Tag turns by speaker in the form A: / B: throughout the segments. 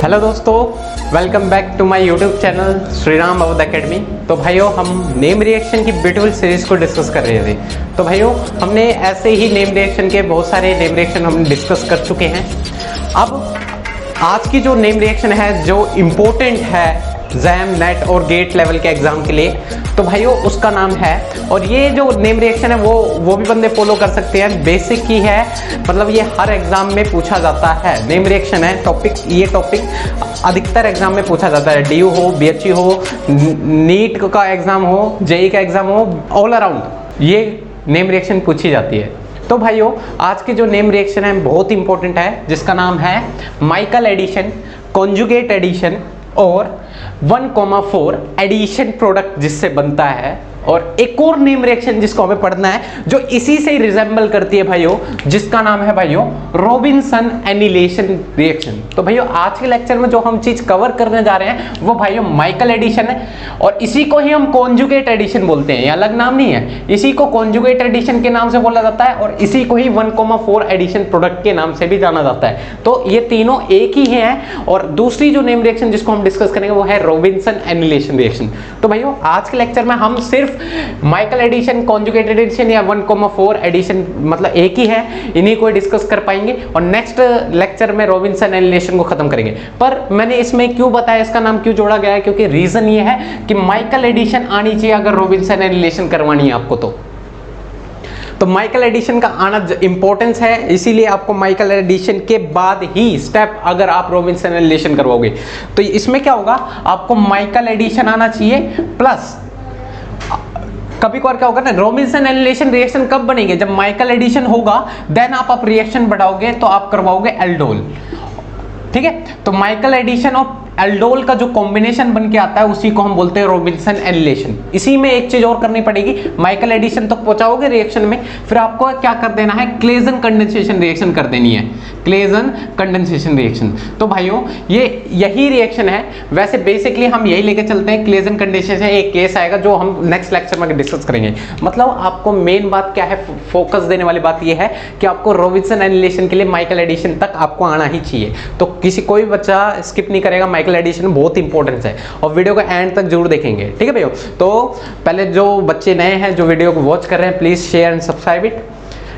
A: Hello दोस्तों, welcome back to my YouTube channel Shri Ram Awadh academy. तो भाइयों, हम नेम रिएक्शन की ब्यूटीफुल सीरीज को डिस्कस कर रहे थे। तो भाइयों, हमने ऐसे ही नेम रिएक्शन के बहुत सारे नेम रिएक्शन हम डिस्कस कर चुके हैं। अब आज की जो नेम रिएक्शन है, जो इम्पोर्टेंट है जैम, नेट और गेट लेवल के एग्जाम के लिए, तो भाइयों उसका नाम है, और ये जो नेम रिएक्शन है वो भी बंदे फॉलो कर सकते हैं। बेसिक ही है, मतलब ये हर एग्जाम में पूछा जाता है। नेम रिएक्शन है टॉपिक, ये टॉपिक अधिकतर एग्जाम में पूछा जाता है। DU हो, BHE हो, नीट का एग्जाम हो, JEE का एग्जाम हो, ऑल अराउंड ये नेम रिएक्शन पूछी जाती है। तो भाइयों, आज की जो नेम रिएक्शन है बहुत इंपॉर्टेंट है, जिसका नाम है माइकल एडिशन, कॉन्जुगेट एडिशन और 1,4 एडिशन प्रोडक्ट जिससे बनता है। और एक और नेम रिएक्शन जिसको हमें पढ़ना है, जो इसी से ही रिजेंबल करती है भाइयों, जिसका नाम है भाइयों रॉबिन्सन एनिलेशन रिएक्शन। तो भाइयों, आज के लेक्चर में जो हम चीज कवर करने जा रहे हैं वो भाइयों माइकल एडिशन है, और इसी को ही हम कॉन्जुगेट एडिशन बोलते हैं। ये अलग नाम नहीं है, इसी को कॉन्जुगेट एडिशन के नाम से बोला जाता है, और इसी को ही 1,4 एडिशन प्रोडक्ट के नाम से भी जाना जाता है। तो ये तीनों एक ही हैं। और दूसरी जो नेम रिएक्शन जिसको हम डिस्कस करेंगे वो है रॉबिन्सन एनिलेशन रिएक्शन। तो भाइयों, आज के लेक्चर में हम सिर्फ माइकल एडिशन, कॉन्जुगेट एडिशन या 1,4 एडिशन, मतलब एक ही है, इन्हीं को डिस्कस कर पाएंगे, और नेक्स्ट लेक्चर में रॉबिन्सन एनिलेशन को खत्म करेंगे। पर मैंने इसमें क्यों बताया, इसका नाम क्यों जोड़ा गया है, क्योंकि रीजन ये है कि माइकल एडिशन आनी चाहिए अगर रॉबिन्सन एनिलेशन करवानी है आपको। तो माइकल एडिशन का आना इंपॉर्टेंस है, इसीलिए आपको माइकल एडिशन के बाद ही स्टेप अगर आप रॉबिन्सन एनिलेशन करवाओगे तो इसमें क्या होगा, आपको माइकल एडिशन आना चाहिए, प्लस कभी कभार क्या होगा ना, रॉबिन्सन एनिलेशन रिएक्शन कब बनेगी, जब माइकल एडिशन होगा, देन आप रिएक्शन बढ़ाओगे तो आप करवाओगे एल्डोल। ठीक है, तो माइकल एडिशन और एल्डोल का जो कॉम्बिनेशन बन के आता है उसी को हम बोलते हैं रॉबिन्सन एनिलेशन। इसी में एक चीज और करनी पड़ेगी, माइकल एडिशन तक पहुंचाओगे रिएक्शन में, फिर आपको क्या कर देना है, क्लेजन कंडेंसेशन रिएक्शन कर देनी है, क्लेजन कंडेंसेशन रिएक्शन। तो भाइयों, ये यही रिएक्शन है। वैसे बेसिकली हम यही लेके चलते हैं, क्लेजन कंडेंसेशन एक केस आएगा जो हम नेक्स्ट लेक्चर में डिस्कस करेंगे। मतलब आपको मेन बात क्या है, फोकस देने वाली बात ये है कि आपको रॉबिन्सन एनिलेशन के लिए माइकल एडिशन तक आपको आना ही चाहिए। तो कोई बच्चा स्किप नहीं करेगा, माइकल एडिशन बहुत इंपॉर्टेंट है, और वीडियो का एंड तक जरूर देखेंगे। ठीक है भैया, तो पहले जो बच्चे नए हैं जो वीडियो को वॉच कर रहे हैं, please share and subscribe it.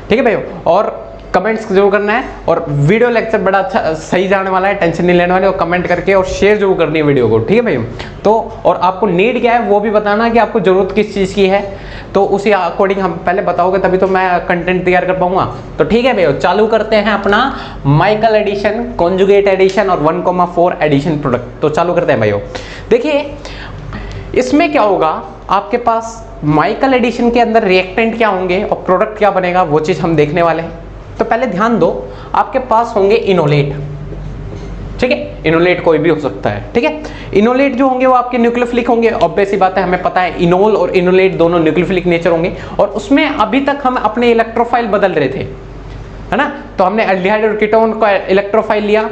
A: ठीक है भैया, और कमेंट्स जरूर करना है, और वीडियो लेक्चर बड़ा अच्छा सही जाने वाला है, टेंशन नहीं लेने वाले, और कमेंट करके और शेयर जरूर करनी है वीडियो को। ठीक है भैया, तो और आपको नीड क्या है वो भी बताना कि आपको जरूरत किस चीज़ की है, तो उसी अकॉर्डिंग हम पहले बताओगे तभी तो मैं कंटेंट तैयार कर पाऊंगा। तो ठीक है भैया, चालू करते हैं अपना माइकल एडिशन, कॉन्जुगेट एडिशन और 1,4 एडिशन प्रोडक्ट। तो चालू करते हैं भाइयों। देखिए इसमें क्या होगा, आपके पास माइकल एडिशन के अंदर रिएक्टेंट क्या होंगे और प्रोडक्ट क्या बनेगा, वो चीज़ हम देखने वाले हैं। तो पहले ध्यान दो, आपके पास होंगे इनोलेट। ठीक है, इनोलेट कोई भी हो सकता है। ठीक है, इनोलेट जो होंगे वो आपके न्यूक्लियोफिलिक होंगे, ऑब्वियस सी बात है, हमें पता है इनोल और इनोलेट दोनों न्यूक्लियोफिलिक नेचर होंगे। और उसमें अभी तक हम अपने इलेक्ट्रोफाइल बदल रहे थे, है ना। तो हमने एल्डिहाइड और कीटोन का इलेक्ट्रोफाइल लिया,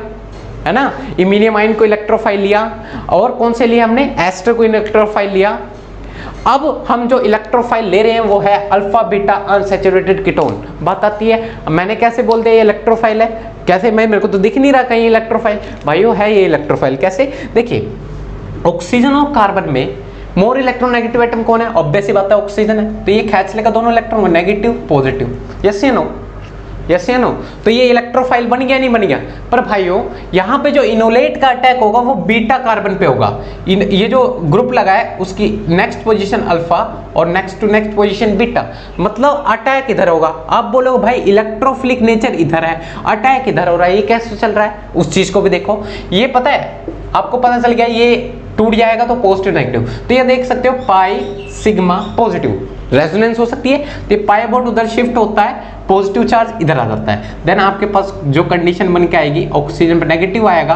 A: है ना, इमीनियम आयन को इलेक्ट्रोफाइल लिया, और कौन से लिया हमने, एस्टर को इलेक्ट्रोफाइल लिया। अब हम जो इलेक्ट्रोफाइल ले रहे हैं वो है अल्फा बीटा अनसैचुरेटेड कीटोन। बात आती है, मैंने कैसे बोल दिया ये इलेक्ट्रोफाइल है, कैसे, मेरे को तो दिख नहीं रहा कहीं इलेक्ट्रोफाइल। भाइयों है ये इलेक्ट्रोफाइल, कैसे, देखिए ऑक्सीजन और कार्बन में मोर इलेक्ट्रोनेगेटिव एटम कौन है, ऑब्वियस सी बात है ऑक्सीजन है, तो ये खींच लेगा दोनों इलेक्ट्रॉन, नेगेटिव पॉजिटिव, यस या नो, यस या नो। तो ये इलेक्ट्रोफाइल बन गया नहीं बन गया। पर भाइयों यहाँ पे जो इनोलेट का अटैक होगा वो बीटा कार्बन पे होगा। ये जो ग्रुप लगा है उसकी नेक्स्ट पोजीशन अल्फा और next to next position beta, मतलब अटैक इधर होगा। आप बोलोगे भाई इलेक्ट्रोफिलिक नेचर इधर है, अटैक इधर हो रहा है, ये कैसे चल रहा है, उस चीज को भी देखो। ये पता है आपको, पता चल गया ये टूट जाएगा तो पॉजिटिव नेगेटिव, तो ये देख सकते हो पाई सिग्मा पॉजिटिव रेजोनेंस हो सकती है, तो पाई बोर्ड उधर शिफ्ट होता है, पॉजिटिव चार्ज इधर आ जाता है। देन आपके पास जो कंडीशन बन के आएगी, ऑक्सीजन पर नेगेटिव आएगा,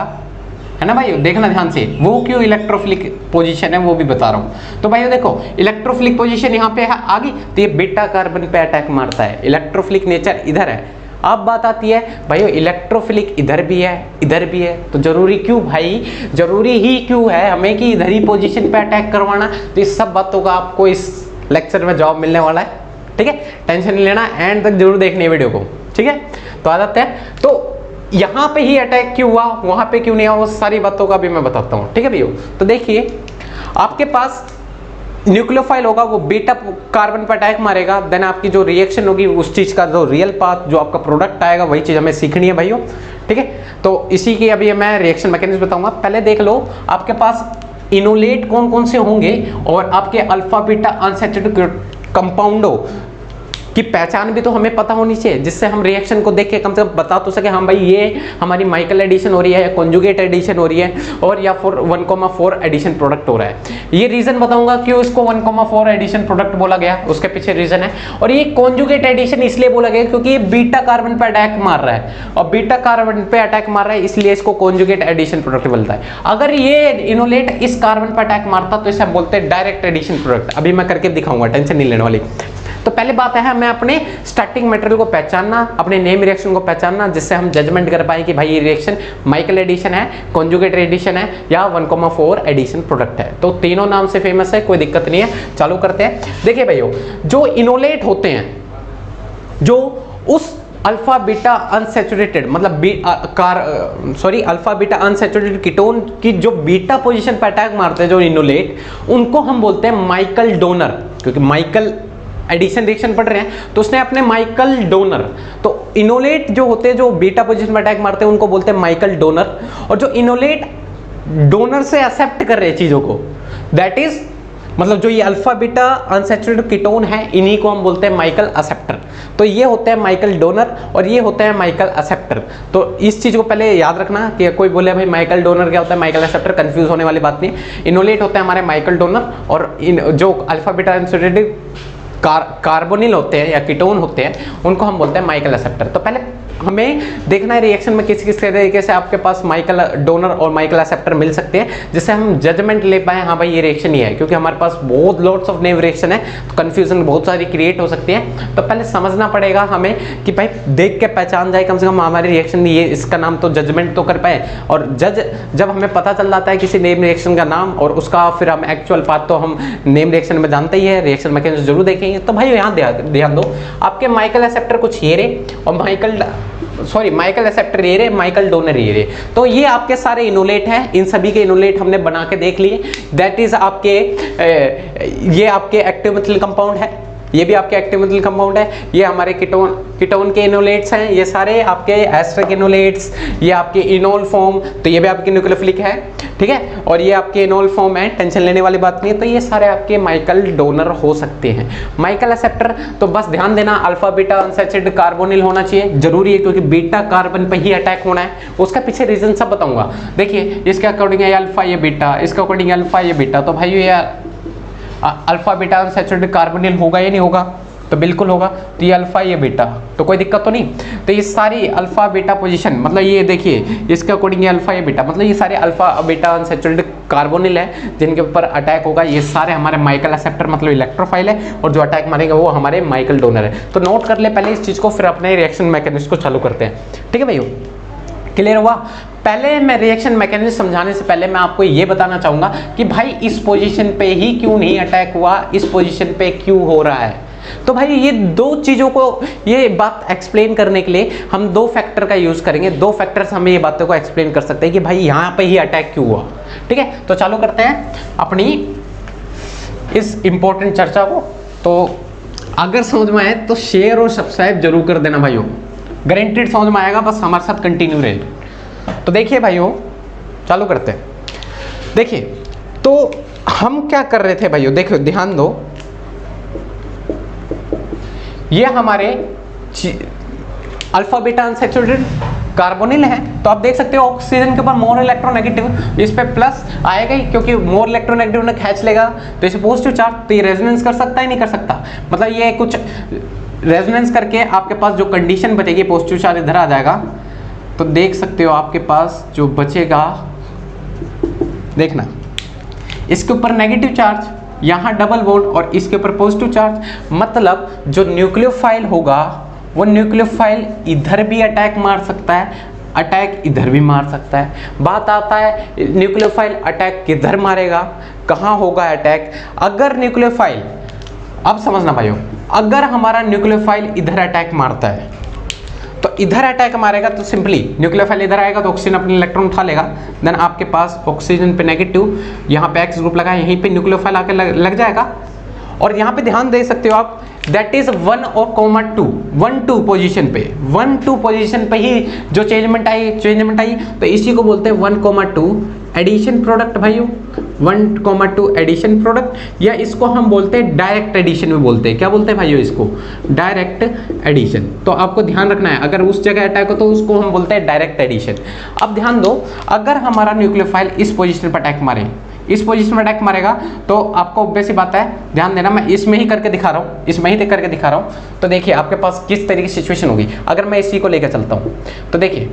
A: है ना भाई, देखना ध्यान से, वो क्यों इलेक्ट्रोफिलिक पोजीशन है वो भी बता रहा हूँ। तो भाई देखो इलेक्ट्रोफिलिक पोजीशन यहाँ पे है आ गई, तो ये बीटा कार्बन पे अटैक मारता है, इलेक्ट्रोफिलिक नेचर इधर है। अब बात आती है भाई इलेक्ट्रोफिलिक इधर भी है इधर भी है, तो जरूरी क्यों भाई, जरूरी ही क्यों है हमें कि इधर ही पोजीशन पे अटैक करवाना। तो इस सब बातों का आपको इस लेक्चर में जवाब मिलने वाला है। ठीक है, टेंशन नहीं लेना, एंड तक जरूर देखनी है वीडियो को। ठीक है, तो आ जाते हैं। तो यहाँ पे ही अटैक क्यों हुआ, वहां पे क्यों नहीं हुआ, वो सारी बातों का भी मैं बताता हूँ, ठीक है भैया। तो देखिए आपके पास न्यूक्लियोफाइल होगा, वो बीटा कार्बन पर अटैक मारेगा, देन आपकी जो रिएक्शन होगी उस चीज का जो रियल पाथ, जो आपका प्रोडक्ट आएगा, वही चीज हमें सीखनी है भाइयों, ठीक है। तो इसी की अभी मैं रिएक्शन मैकेनिज्म बताऊंगा। पहले देख लो आपके पास इनोलेट कौन कौन से होंगे और आपके अल्फा बीटा अनसैचुरेटेड कंपाउंडों की पहचान भी तो हमें पता होनी चाहिए, जिससे हम रिएक्शन को देख के कम से कम बता तो सके, हाँ भाई ये हमारी माइकल एडिशन हो रही है, कॉन्जुगेट एडिशन हो रही है, और या फिर 1,4 एडिशन प्रोडक्ट हो रहा है। ये रीजन बताऊंगा क्यों इसको 1,4 एडिशन प्रोडक्ट बोला गया, उसके पीछे रीजन है। और ये कॉन्जुगेट एडिशन इसलिए बोला गया क्योंकि ये बीटा कार्बन पे अटैक मार रहा है, और बीटा कार्बन पे अटैक मार रहा है इसलिए इसको कॉन्जुगेट एडिशन प्रोडक्ट बोलता है। अगर ये इनोलेट इस कार्बन पे अटैक मारता तो इसे हम बोलते हैं डायरेक्ट एडिशन प्रोडक्ट। अभी मैं करके दिखाऊंगा, टेंशन नहीं लेने वाली। तो पहले बात है हमें अपने स्टार्टिंग मटेरियल को पहचानना, अपने नेम रिएक्शन को पहचानना, जिससे हम जजमेंट कर पाए कि भाई ये रिएक्शन माइकल एडिशन है, कॉन्जुगेट एडिशन है, या 1,4 एडिशन प्रोडक्ट है। तो तीनों नाम से फेमस है, कोई दिक्कत नहीं है। चालू करते हैं। देखिए भाइयों, जो इनोलेट होते हैं, जो उस अल्फा बीटा अनसैचुरेटेड मतलब अल्फा बीटा अनसैचुरेटेड कीटोन की जो बीटा पोजीशन पर अटैक मारते हैं, जो इनोलेट, उनको हम बोलते हैं माइकल डोनर। क्योंकि माइकल एडिशन रिएक्शन पढ़ रहे हैं तो उसने अपने माइकल डोनर, तो इनोलेट जो होते हैं जो बीटा पोजीशन में अटैक मारते हैं उनको बोलते हैं माइकल डोनर, और जो इनोलेट डोनर से एक्सेप्ट कर रहे हैं चीजों को, दैट इज मतलब जो ये अल्फा बीटा अनसैचुरेटेड कीटोन है, इन्हीं को हम बोलते हैं माइकल एक्सेप्टर। तो ये होते हैं माइकल डोनर और ये होते हैं माइकल एक्सेप्टर। तो इस चीज को पहले याद रखना कि कोई बोले भाई माइकल डोनर क्या होता है, माइकल एक्सेप्टर, कंफ्यूज होने वाली बात नहीं। इनोलेट होते हैं हमारे माइकल डोनर, और जो अल्फा बीटा अनसैचुरेटेड कार्बोनिल होते हैं या कीटोन होते हैं उनको हम बोलते हैं माइकल एक्सेप्टर। तो पहले हमें देखना है रिएक्शन में किस किस तरीके से आपके पास माइकल डोनर और माइकल एक्सेप्टर मिल सकते हैं, जिससे हम जजमेंट ले पाए हाँ भाई ये रिएक्शन ही है। क्योंकि हमारे पास बहुत लॉट्स ऑफ नेम रिएक्शन है तो कंफ्यूजन बहुत सारी क्रिएट हो सकती है। तो पहले समझना पड़ेगा हमें कि भाई देख के पहचान जाए कम से कम हमारी रिएक्शन ये, इसका नाम तो जजमेंट तो कर पाए। और जब हमें पता चल जाता है किसी नेम रिएक्शन का नाम और उसका फिर हम एक्चुअल पाथ तो हम नेम रिएक्शन में जानते ही है, रिएक्शन मैकेनिज्म जरूर देखेंगे। तो भाई यहाँ ध्यान दो, आपके माइकल एक्सेप्टर कुछ ये रे और माइकल एक्सेप्टर ये रे, माइकल डोनर ये रे। तो ये आपके सारे इनोलेट हैं, इन सभी के इनोलेट हमने बना के देख लिए। दैट इज आपके ये आपके एक्टिव मिथाइल कंपाउंड है, ये भी आपके एक्टिव मिथाइल कंपाउंड है। ये हमारे कीटोन के इनोलेट्स हैं, ये सारे आपके एस्टरिक इनोलेट्स, ये आपके इनोल फॉर्म, तो ये भी आपके न्यूक्लियोफिलिक है, ठीक है। और ये आपके इनोल फॉर्म है, टेंशन लेने वाली बात नहीं है। तो ये सारे आपके माइकल डोनर हो सकते हैं। माइकल एक्सेप्टर तो बस ध्यान देना अल्फा बीटा अनसैचुरेटेड कार्बोनिल होना चाहिए, जरूरी है क्योंकि बीटा कार्बन पे ही अटैक होना है। उसका पीछे रीजन सब बताऊंगा। देखिए इसके अकॉर्डिंग है अल्फा ये बीटा, इसके अकॉर्डिंग अल्फा ये बीटा। तो भाई ये अल्फा बीटा अनसैचुरेटेड कार्बोनिल होगा या नहीं होगा, तो बिल्कुल होगा। तो ये अल्फा ये बीटा, तो कोई दिक्कत तो नहीं। तो ये सारी अल्फा बीटा पोजीशन मतलब ये देखिए इसके अकॉर्डिंग ये अल्फा ये बीटा, मतलब ये सारे अल्फा बीटा अनसैचुरेटेड कार्बोनिल है जिनके ऊपर अटैक होगा। ये सारे हमारे माइकल एक्सेप्टर मतलब इलेक्ट्रोफाइल है, और जो अटैक मारेंगे वो हमारे माइकल डोनर है। तो नोट कर ले पहले इस चीज को, फिर अपने रिएक्शन मैकेनिज्म को चालू करते हैं, ठीक है भाइयों। क्लियर हुआ? पहले मैं रिएक्शन मैकेनिज्म समझाने से पहले मैं आपको ये बताना चाहूंगा कि भाई इस पोजीशन पे ही क्यों नहीं अटैक हुआ, इस पोजीशन पे क्यों हो रहा है। तो भाई ये दो चीजों को, ये बात एक्सप्लेन करने के लिए हम दो फैक्टर का यूज करेंगे। दो फैक्टर्स हमें ये बातों को एक्सप्लेन कर सकते हैं कि भाई यहाँ पे ही अटैक क्यों हुआ, ठीक है। तो चालू करते हैं अपनी इस इंपॉर्टेंट चर्चा को। तो अगर समझ में आए तो शेयर और सब्सक्राइब जरूर कर देना भाइयों, गारंटीड समझ में आएगा, बस हमारे साथ कंटिन्यू रहे। तो देखिए भाइयों चालू करते हैं। देखिए तो हम क्या कर रहे थे भाइयों, देखो ध्यान दो, ये हमारे अल्फा बीटा अनसैचुरेटेड कार्बोनिल है। तो आप देख सकते हो ऑक्सीजन के ऊपर मोर इलेक्ट्रोनेगेटिव, इस पे प्लस आएगा ही क्योंकि मोर इलेक्ट्रोनेगेटिव ने खींच लेगा, तो इसे पॉजिटिव चार्ज, तो ये रेजोनेंस कर सकता है नहीं कर सकता, मतलब ये कुछ रेजोनेंस करके आपके पास जो कंडीशन बचेगी पॉजिटिव चार्ज इधर आ जाएगा। तो देख सकते हो आपके पास जो बचेगा, देखना इसके ऊपर नेगेटिव चार्ज, यहाँ डबल बॉन्ड और इसके ऊपर पॉजिटिव चार्ज, मतलब जो न्यूक्लियोफाइल होगा वो न्यूक्लियोफाइल इधर भी अटैक मार सकता है, अटैक इधर भी मार सकता है। बात आता है न्यूक्लियोफाइल अटैक किधर मारेगा, कहाँ होगा अटैक। अगर न्यूक्लियोफाइल, अब समझना भाइयों, अगर हमारा न्यूक्लियोफाइल इधर अटैक मारता है तो इधर अटैक मारेगा तो सिंपली न्यूक्लियोफाइल इधर आएगा तो ऑक्सीजन अपने इलेक्ट्रॉन उठा लेगा, देन आपके पास ऑक्सीजन पे नेगेटिव, यहाँ पे एक्स ग्रुप लगा, यहीं पे न्यूक्लियोफाइल आके लग जाएगा। और यहाँ पे ध्यान दे सकते हो आप, दैट इज 1 और कोमा 2, 1-2 पोजीशन पे, 1-2 पोजीशन पे ही जो चेंजमेंट आई, तो इसी को बोलते हैं 1,2 एडिशन प्रोडक्ट भाइयों, 1,2 एडिशन प्रोडक्ट, या इसको हम बोलते हैं डायरेक्ट एडिशन में बोलते हैं। क्या बोलते हैं भाइयों इसको? Direct addition. तो आपको ध्यान रखना है, अगर उस जगह अटैक हो तो उसको हम बोलते हैं डायरेक्ट एडिशन। अब ध्यान दो, अगर हमारा न्यूक्लियोफाइल इस पोजीशन पर अटैक मारे, इस पोजीशन में अटैक मारेगा तो आपको ऑब्वियस सी बात है, ध्यान देना, मैं इसमें ही करके दिखा रहा हूँ, इसमें ही करके दिखा रहा हूँ। तो देखिए आपके पास किस तरीके की सिचुएशन होगी। अगर मैं इसी को लेकर चलता हूँ तो देखिए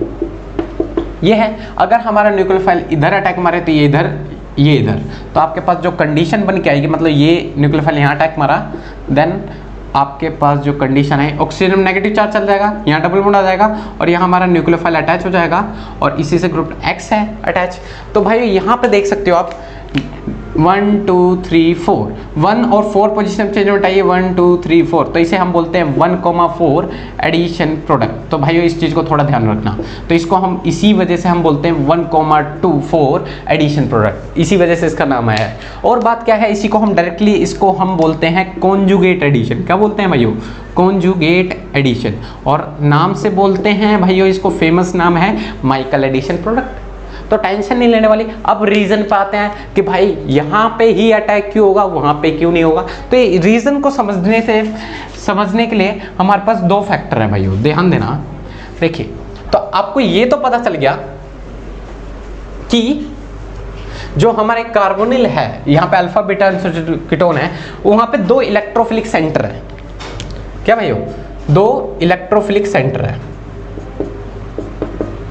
A: ये है, अगर हमारा न्यूक्लियोफाइल इधर अटैक मारे तो ये इधर, ये इधर, तो आपके पास जो कंडीशन बन के आएगी, मतलब ये न्यूक्लियोफाइल यहाँ अटैक मारा, देन आपके पास जो कंडीशन है ऑक्सीजन में नेगेटिव चार्ज चल जाएगा, यहाँ डबल बॉन्ड आ जाएगा और यहाँ हमारा न्यूक्लियोफाइल अटैच हो जाएगा और इसी से ग्रुप एक्स है अटैच। तो भाई यहाँ पे देख सकते हो आप 1 2 3 4, 1 और 4 पोजीशन चेंजमेंट आई है, 1 2 3 4, तो इसे हम बोलते हैं 1,4 एडिशन प्रोडक्ट। तो भाइयों इस चीज़ को थोड़ा ध्यान रखना, तो इसको हम इसी वजह से हम बोलते हैं 1,24 एडिशन प्रोडक्ट, इसी वजह से इसका नाम है। और बात क्या है, इसी को हम डायरेक्टली इसको हम बोलते हैं कॉन्जुगेट एडिशन। क्या बोलते हैं भाइयों? Conjugate addition. और नाम से बोलते हैं भाइयों इसको, फेमस नाम है माइकल एडिशन प्रोडक्ट। तो टेंशन नहीं लेने वाली। अब रीजन पे आते हैं कि भाई यहाँ पे ही अटैक क्यों होगा, वहाँ पे क्यों नहीं होगा। तो ये रीजन को समझने के लिए हमारे पास 2 फैक्टर हैं भाइयों, ध्यान देना। देखिए तो आपको ये तो पता चल गया कि जो हमारे कार्बोनिल है, यहाँ पे अल्फा बीटा कीटोन है, वहाँ पे 2 इलेक्ट्रोफिलिक सेंटर है। क्या भाइयों? 2 इलेक्ट्रोफिलिक सेंटर है,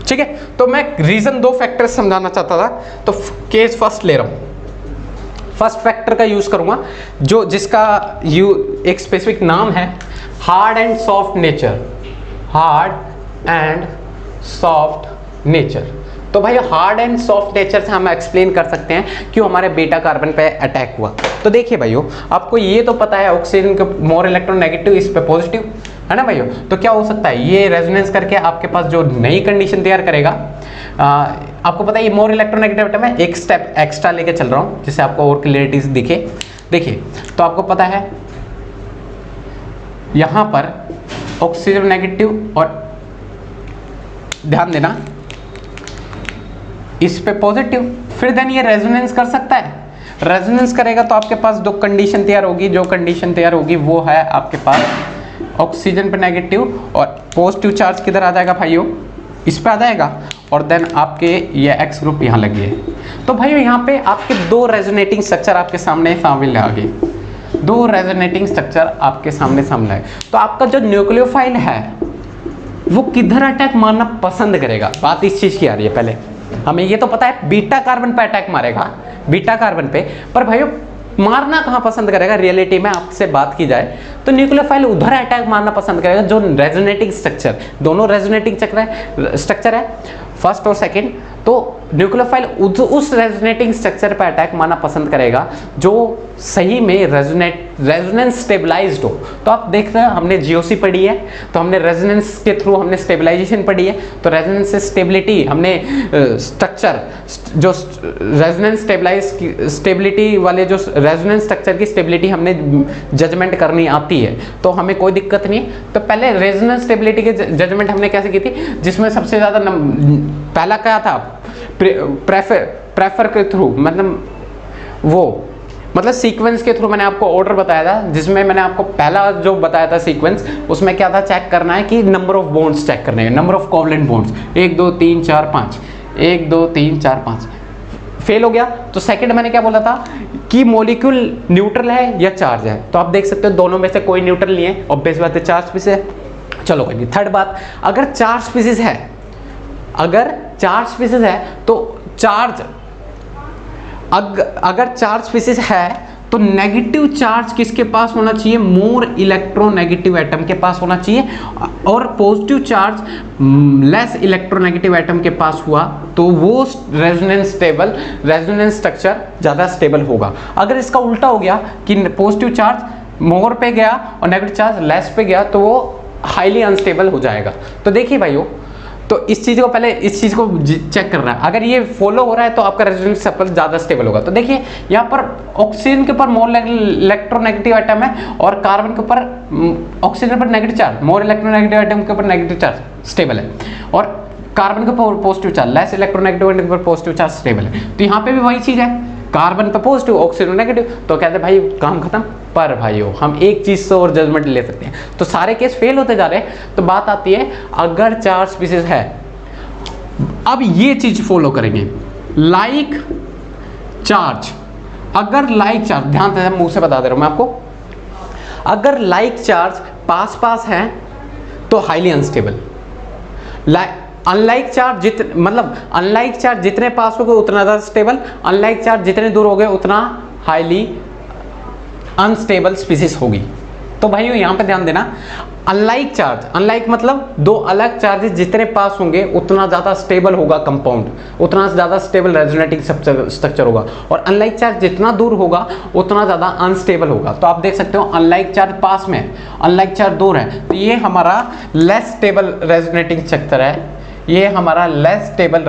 A: ठीक है। तो मैं रीजन 2 फैक्टर समझाना चाहता था, तो केस फर्स्ट ले रहा हूं। फर्स्ट फैक्टर का यूज करूंगा जो जिसका एक स्पेसिफिक नाम है hard and soft nature, hard and soft nature. तो भाई हार्ड एंड सॉफ्ट नेचर से हम एक्सप्लेन कर सकते हैं क्यों हमारे बीटा कार्बन पे अटैक हुआ। तो देखिए भाइयों, आपको ये तो पता है ऑक्सीजन के मोर इलेक्ट्रॉन नेगेटिव, इस पे पॉजिटिव है ना भाइयों। तो क्या हो सकता है, ये रेजोनेंस करके आपके पास जो नई कंडीशन तैयार करेगा, आपको पता है ये मोर इलेक्ट्रोनेगेटिव एटम है, एक स्टेप एक्स्ट्रा लेके चल रहा हूं जिससे आपको और क्लियरिटी दिखे। देखिए तो आपको पता है यहां पर ऑक्सीजन नेगेटिव और ध्यान देना इस पे पॉजिटिव, फिर देन ये रेजोनेंस कर सकता है। रेजोनेंस करेगा तो आपके पास 2 कंडीशन तैयार होगी, जो कंडीशन तैयार होगी वो है आपके पास ऑक्सीजन पे नेगेटिव और पॉजिटिव चार्ज किधर आ जाएगा भाइयों, इस पे आ जाएगा, और देन आपके ये एक्स ग्रुप यहाँ लगी है। तो भाइयों यहाँ पे आपके 2 रेजोनेटिंग स्ट्रक्चर आपके सामने सामने आ गए, 2 रेजोनेटिंग स्ट्रक्चर आपके सामने है। तो आपका जो न्यूक्लियोफाइल है वो किधर अटैक मारना पसंद करेगा, बात इस चीज की आ रही है। पहले हमें ये तो पता है बीटा कार्बन पे अटैक मारेगा, बीटा कार्बन पे, पर भाइयों मारना कहाँ पसंद करेगा रियलिटी में आपसे बात की जाए तो न्यूक्लियोफाइल उधर अटैक मारना पसंद करेगा जो रेजोनेटिंग स्ट्रक्चर, दोनों रेजोनेटिंग स्ट्रक्चर है फर्स्ट और सेकंड, तो न्यूक्लियोफाइल उस रेजोनेटिंग स्ट्रक्चर पर अटैक मारना पसंद करेगा जो सही में रेजोनेंस स्टेबलाइज्ड हो। तो आप देख रहे हैं हमने जीओसी पढ़ी है, तो हमने रेजोनेंस के थ्रू हमने स्टेबलाइजेशन पढ़ी है, तो रेजोनेंस से स्टेबिलिटी हमने स्ट्रक्चर जो रेजोनेंस स्टेबिलिटी वाले जो रेजोनेंस स्ट्रक्चर की स्टेबिलिटी हमने जजमेंट करनी आती है, तो हमें कोई दिक्कत नहीं। तो पहले रेजोनेंस स्टेबिलिटी की जजमेंट हमने कैसे की थी, जिसमें सबसे ज़्यादा पहला क्या था, प्रेफर के थ्रू, मतलब सीक्वेंस के थ्रू मैंने आपको ऑर्डर बताया था, जिसमें मैंने आपको पहला जो बताया था सीक्वेंस, उसमें क्या था, चेक करना है कि नंबर ऑफ बॉन्ड्स चेक करने हैं, number of covalent bonds 1 2 3 4 5, 1 2 3 4 5 fail हो गया। तो सेकंड मैंने क्या बोला था कि मॉलिक्यूल न्यूट्रल है या चार्ज है, तो आप देख सकते हो दोनों में से कोई न्यूट्रल नहीं है, ऑब्वियस बात है चार्ज स्पीसीज है। चलो कोई नहीं। थर्ड बात, अगर चार्ज स्पीसीज है, अगर चार्ज स्पीसीज है तो अगर चार्ज स्पीसीज है तो नेगेटिव चार्ज किसके पास होना चाहिए, मोर इलेक्ट्रोनेगेटिव एटम के पास होना चाहिए, और positive charge less electronegative atom के पास हुआ तो वो रेजोनेंस स्ट्रक्चर ज़्यादा स्टेबल होगा। अगर इसका उल्टा हो गया कि पॉजिटिव चार्ज मोर पे गया और नेगेटिव चार्ज लेस पे गया, तो वो हाईली अनस्टेबल हो जाएगा। तो देखिए भाइयों, तो इस चीज़ को पहले इस चीज़ को चेक करना है। अगर ये फॉलो हो रहा है तो आपका रेजोनेंस सप्लाई ज़्यादा स्टेबल होगा। तो देखिए यहाँ पर ऑक्सीजन के ऊपर मोर इलेक्ट्रोनेगेटिव आइटम है और कार्बन के ऊपर ऑक्सीजन पर negative charge, more electronegative item के ऊपर नेगेटिव चार्ज स्टेबल है और कार्बन के ऊपर positive charge, less electronegative item के ऊपर पॉजिटिव चार्ज स्टेबल है। तो यहाँ पे भी वही चीज़ है, कार्बन पे पॉजिटिव ऑक्सीजन नेगेटिव, तो कहते हैं भाई काम खत्म। पर भाइयों हम एक चीज से और जजमेंट ले सकते हैं, तो सारे केस फेल होते जा रहे हैं। तो बात आती है अगर 4 स्पीसीज है, अब ये चीज फॉलो करेंगे, लाइक चार्ज। अगर लाइक चार्ज, ध्यान से मुंह से बता दे रहा हूं मैं आपको, अगर लाइक चार्ज पास पास है तो highly unstable. Unlike charge unlike charge जितने पास हो गए उतना ज्यादा स्टेबल, अनलाइक चार्ज जितने दूर हो गए उतना हाईली अनस्टेबल स्पीसीज होगी। तो भाइयों यहां पे ध्यान देना, अनलाइक चार्ज, अनलाइक मतलब दो अलग चार्जेस जितने पास होंगे उतना ज्यादा स्टेबल होगा कंपाउंड, उतना ज्यादा स्टेबल रेजोनेटिंग स्ट्रक्चर होगा, और अनलाइक चार्ज जितना दूर होगा उतना ज्यादा अनस्टेबल होगा। तो आप देख सकते हो अनलाइक चार्ज पास में, अनलाइक चार्ज दूर है, तो ये हमारा लेस स्टेबल रेजोनेटिंग स्ट्रक्चर है, ये हमारा लेस स्टेबल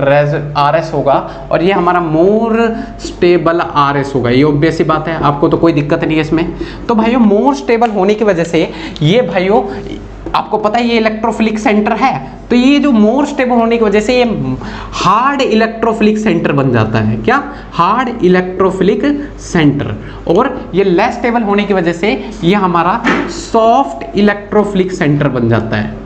A: आरएस होगा और ये हमारा मोर स्टेबल आरएस होगा। ये ऑब्वियस सी बात है, आपको तो कोई दिक्कत नहीं है इसमें। तो भाइयों मोर स्टेबल होने की वजह से ये भाइयों आपको पता है ये इलेक्ट्रोफिलिक सेंटर है, तो ये जो मोर स्टेबल होने की वजह से ये हार्ड इलेक्ट्रोफिलिक सेंटर बन जाता है। क्या? Hard electrophilic centre. और ये लेस स्टेबल होने की वजह से ये हमारा सॉफ्ट इलेक्ट्रोफिलिक सेंटर बन जाता है।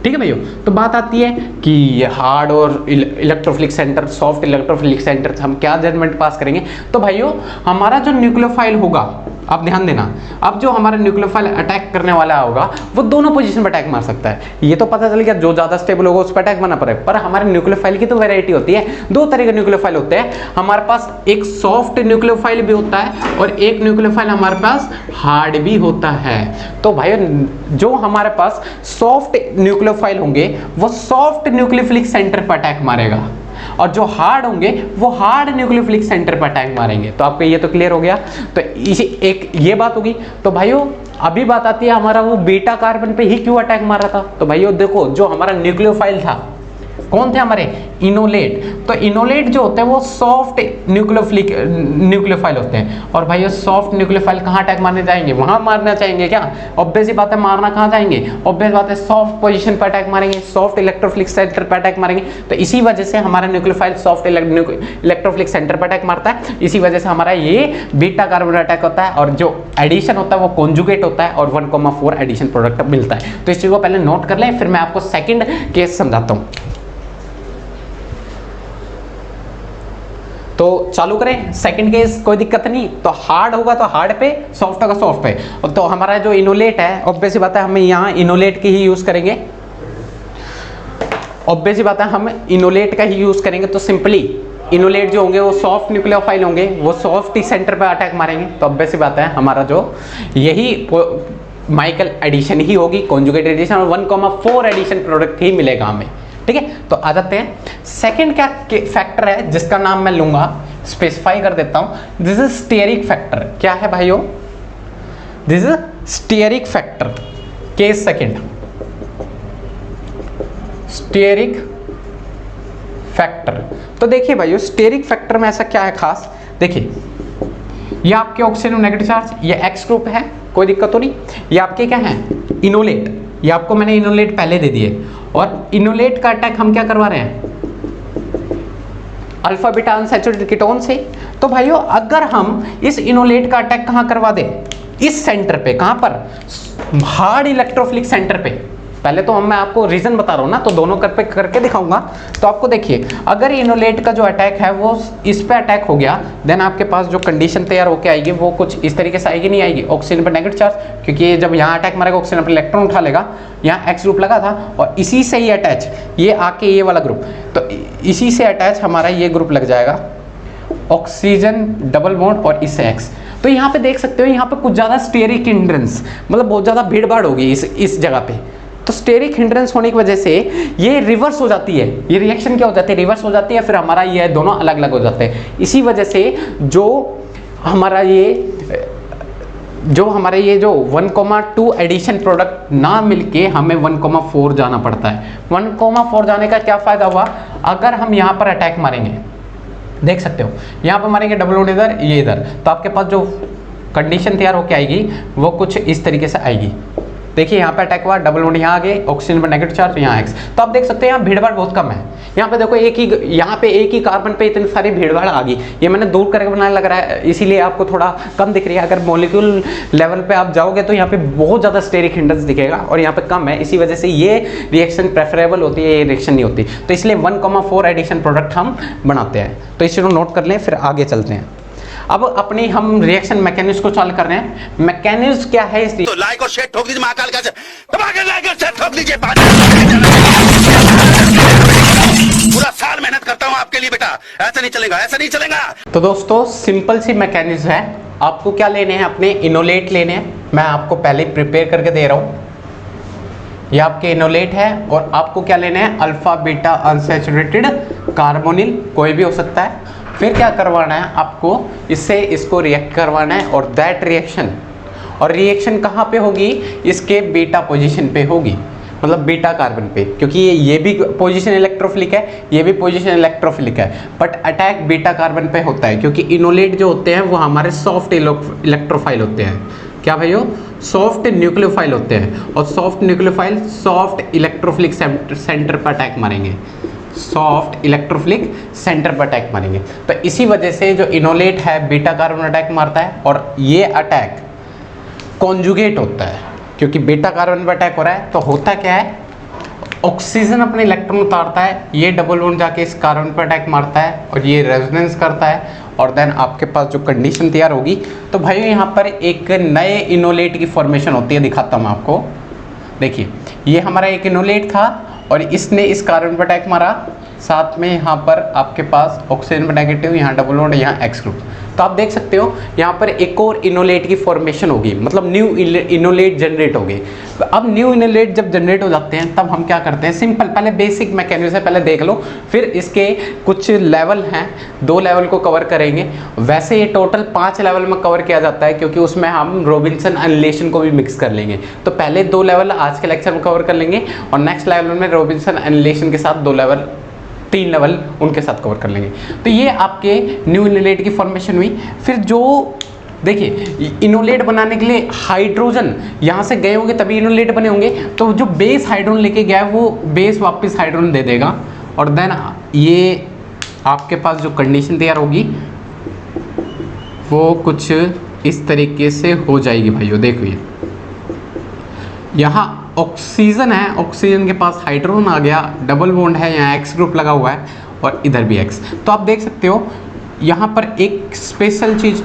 A: ठीक है भैया, तो बात आती है कि ये हार्ड और electrophilic centre, soft electrophilic centre, हम क्या जजमेंट पास करेंगे? तो भाइयों हमारा जो न्यूक्लियोफाइल होगा, आप ध्यान देना, अब जो हमारा न्यूक्लियोफाइल अटैक करने वाला होगा वो दोनों पोजीशन पर अटैक मार सकता है। ये तो पता चल गया जो ज्यादा स्टेबल होगा उस पर अटैक मारना पड़ेगा, पर हमारे न्यूक्लियोफाइल की तो वैरायटी होती है, दो तरह के न्यूक्लियोफाइल होते हैं हमारे पास, एक सॉफ्ट न्यूक्लियोफाइल भी होता है और एक न्यूक्लियोफाइल हमारे पास हार्ड भी होता है। तो भाइयों जो हमारे पास सॉफ्ट न्यूक्लियोफाइल होंगे वो सॉफ्ट न्यूक्लियोफिलिक सेंटर पर अटैक मारेगा, और जो हार्ड होंगे वो हार्ड न्यूक्लियोफिलिक सेंटर पर अटैक मारेंगे। तो आपको ये तो क्लियर हो गया। तो इसी एक ये बात होगी। तो भाइयों अभी बात आती है हमारा वो बीटा कार्बन पे ही क्यों अटैक मार रहा था? तो भाइयों देखो जो हमारा न्यूक्लियोफाइल था, कौन थे हमारे? इनोलेट। तो इनोलेट जो होते हैं वो सॉफ्ट न्यूक्लियोफाइल होते हैं, और भाई सॉफ्ट न्यूक्लियोफाइल कहाँ अटैक मारने जाएंगे? वहां मारना चाहेंगे क्या? ऑब्वियस ही बात है, मारना कहाँ जाएंगे? ऑब्वियस बात है सॉफ्ट पोजीशन पर अटैक मारेंगे, सॉफ्ट इलेक्ट्रोफिलिक सेंटर पर अटैक मारेंगे। तो इसी वजह से हमारा न्यूक्लियोफाइल सॉफ्ट इलेक्ट्रोफिलिक सेंटर पर अटैक मारता है, इसी वजह से हमारा ये बीटा कार्बन अटैक होता है, और जो एडिशन होता है वो कॉन्जुगेट होता है और 1,4 एडिशन प्रोडक्ट मिलता है। तो इस चीज को पहले नोट कर लें, फिर मैं आपको सेकंड केस समझाता हूं। तो चालू करें सेकंड केस, कोई दिक्कत नहीं। तो हार्ड होगा तो हार्ड पे, सॉफ्ट होगा सॉफ्ट पे। तो हमारा जो इनोलेट है, ऑब्वियस बात है हम यहाँ इनोलेट की ही यूज करेंगे, ऑब्वियस बात है हम इनोलेट का ही यूज करेंगे। तो सिंपली इनोलेट जो होंगे वो सॉफ्ट न्यूक्लियोफाइल होंगे, वो सॉफ्ट ही सेंटर पे अटैक मारेंगे। तो ऑब्वियस बात है हमारा जो यही माइकल एडिशन ही होगी, कॉन्जुगेट एडिशन, और 1,4 एडिशन प्रोडक्ट ही मिलेगा हमें। ठीक है, तो आ जाते हैं सेकंड क्या फैक्टर है जिसका नाम मैं लूंगा, स्पेसिफाई कर देता हूं। This is stearic factor. क्या है भाइयों? This is stearic factor. Case second, stearic factor. तो देखिए भाइयों स्टीयरिक फैक्टर में ऐसा क्या है खास? देखिए ये आपके ऑक्सीजन नेगेटिव चार्ज, ये एक्स ग्रुप है, कोई दिक्कत तो नहीं। ये आपके क्या है? इनोलेट। ये आपको मैंने इनोलेट पहले दे दिए, और इनोलेट का अटैक हम क्या करवा रहे हैं? अल्फा बीटा अनसैचुरेटेड कीटोन से। तो भाइयों अगर हम इस इनोलेट का अटैक कहां करवा दें? इस सेंटर पे। कहां पर? हार्ड इलेक्ट्रोफिलिक सेंटर पे। पहले तो मैं आपको रीजन बता रहा हूं ना, तो दोनों करके दिखाऊंगा। तो आपको देखिए अगर इनोलेट का जो अटैक है वो इस पे अटैक हो गया, देन आपके पास जो कंडीशन तैयार होकर आएगी वो कुछ इस तरीके से आएगी, नहीं आएगी? ऑक्सीजन पर नेगेटिव चार्ज, क्योंकि जब यहाँ अटैक मारेगा ऑक्सीजन पर इलेक्ट्रॉन उठा लेगा, यहाँ एक्स ग्रुप लगा था और इसी से ही अटैच ये आके ये वाला ग्रुप, तो इसी से अटैच हमारा ये ग्रुप लग जाएगा, ऑक्सीजन डबल बॉन्ड और इससे एक्स। तो यहाँ पे देख सकते हो यहाँ पे कुछ ज्यादा स्टेरिक हिंड्रेंस, मतलब बहुत ज्यादा भीड़ भाड़ होगी इस जगह पे। तो स्टेरिक हिंड्रेंस होने की वजह से ये रिवर्स हो जाती है, ये रिएक्शन क्या हो जाती है? रिवर्स हो जाती है, फिर हमारा ये दोनों अलग अलग हो जाते हैं। इसी वजह से जो हमारा ये जो हमारे ये जो 1,2 एडिशन प्रोडक्ट ना मिलके हमें 1,4 जाना पड़ता है। 1,4 जाने का क्या फ़ायदा हुआ, अगर हम यहाँ पर अटैक मारेंगे, देख सकते हो यहाँ पर मारेंगे डबल बॉन्ड इधर, ये इधर, तो आपके पास जो कंडीशन तैयार होकर आएगी वो कुछ इस तरीके से आएगी। देखिए यहाँ पे अटैक हुआ, डबल बॉन्ड यहाँ आ गए, ऑक्सीजन पर नेगेटिव चार्ज, यहाँ एक्स, तो आप देख सकते हैं यहाँ भीड़ भाड़ बहुत कम है। यहाँ पे देखो यहाँ पे एक ही कार्बन पे इतनी सारी भीड़ भाड़ आ गई। ये मैंने दूर करके बनाने लग रहा है, इसीलिए आपको थोड़ा कम दिख रही है। अगर मॉलिक्यूल लेवल पे आप जाओगे तो यहाँ पे बहुत ज़्यादा स्टेरिक हिंडर्स दिखेगा और यहाँ पे कम है, इसी वजह से ये रिएक्शन प्रेफरेबल होती है, ये रिएक्शन नहीं होती। तो इसलिए 1,4 एडिशन प्रोडक्ट हम बनाते हैं। तो इसे नोट कर लें, फिर आगे चलते हैं। अब अपनी हम रिएक्शन मैकेनिज्म को चालू कर रहे हैं। मैकेनिज्म क्या है, इस
B: तो लाइक और शेयर ठोक दीजिए, महाकाल का दबा के लाइक और शेयर ठोक दीजिए। पूरा साल मेहनत करता हूं आपके लिए बेटा, ऐसा नहीं चलेगा, ऐसा नहीं चलेगा।
A: तो दोस्तों सिंपल सी मैकेनिज्म है। आपको क्या लेने हैं, अपने इनोलेट लेने हैं। मैं आपको पहले प्रिपेयर करके दे रहा हूं, ये आपके इनोलेट है। और आपको क्या लेना है, अल्फा बीटा अनसैचुरेटेड कार्बोनिल, कोई भी हो सकता है। फिर क्या करवाना है आपको, इससे इसको रिएक्ट करवाना है और दैट रिएक्शन, और रिएक्शन कहाँ पे होगी, इसके बीटा पोजीशन पे होगी, मतलब बीटा कार्बन पे, क्योंकि ये भी पोजीशन इलेक्ट्रोफिलिक है, ये भी पोजीशन इलेक्ट्रोफिलिक है, बट अटैक बीटा कार्बन पे होता है क्योंकि इनोलेट जो होते हैं वो हमारे सॉफ्ट इलेक्ट्रोफाइल होते हैं। क्या भाइयों, सॉफ्ट न्यूक्लियोफाइल होते हैं, और soft nucleophile soft electrophilic centre पर अटैक मारेंगे, सॉफ्ट इलेक्ट्रोफिलिक सेंटर पर अटैक मारेंगे। तो इसी वजह से जो इनोलेट है बीटा कार्बन अटैक मारता है, और ये अटैक कॉन्जुगेट होता है क्योंकि बीटा कार्बन पर अटैक हो रहा है। तो होता क्या है, ऑक्सीजन अपने इलेक्ट्रॉन उतारता है, ये डबल बॉन्ड जाके इस कार्बन पर अटैक मारता है और ये रेजोनेंस करता है, और देन आपके पास जो कंडीशन तैयार होगी। तो भाइयों यहाँ पर एक नए इनोलेट की फॉर्मेशन होती है, दिखाता हूँ मैं आपको। देखिए ये हमारा एक इनोलेट था और इसने इस कार्बन पर अटैक मारा, साथ में यहाँ पर आपके पास ऑक्सीजन पर नेगेटिव, यहाँ डबल बॉन्ड, यहाँ एक्स ग्रुप। तो आप देख सकते हो यहाँ पर एक और इनोलेट की फॉर्मेशन होगी, मतलब न्यू इनोलेट जनरेट होगी। तो अब न्यू इनोलेट जब जनरेट हो जाते हैं तब हम क्या करते हैं, सिंपल पहले बेसिक मैकेनिज्म है, पहले देख लो, फिर इसके कुछ लेवल हैं, 2 लेवल को कवर करेंगे। वैसे ये टोटल 5 लेवल में कवर किया जाता है क्योंकि उसमें हम रॉबिन्सन एनिलेशन को भी मिक्स कर लेंगे। तो पहले 2 लेवल आज के लेक्चर में कवर कर लेंगे और नेक्स्ट लेवल में रॉबिन्सन एनिलेशन के साथ 2 लेवल, 3 लेवल उनके साथ कवर कर लेंगे। तो ये आपके न्यू इनोलेट की फॉर्मेशन हुई। फिर जो देखिए इनोलेट बनाने के लिए हाइड्रोजन यहाँ से गए होंगे तभी इनोलेट बने होंगे, तो जो बेस हाइड्रोजन लेके गया है वो बेस वापस हाइड्रोजन दे देगा, और देन ये आपके पास जो कंडीशन तैयार होगी वो कुछ इस तरीके से हो जाएगी। भाइयों देखो ये यहाँ ऑक्सीजन है, ऑक्सीजन के पास हाइड्रोजन आ गया, डबल बॉन्ड है, यहाँ एक्स ग्रुप लगा हुआ है और इधर भी एक्स। तो आप देख सकते हो यहाँ पर एक स्पेशल चीज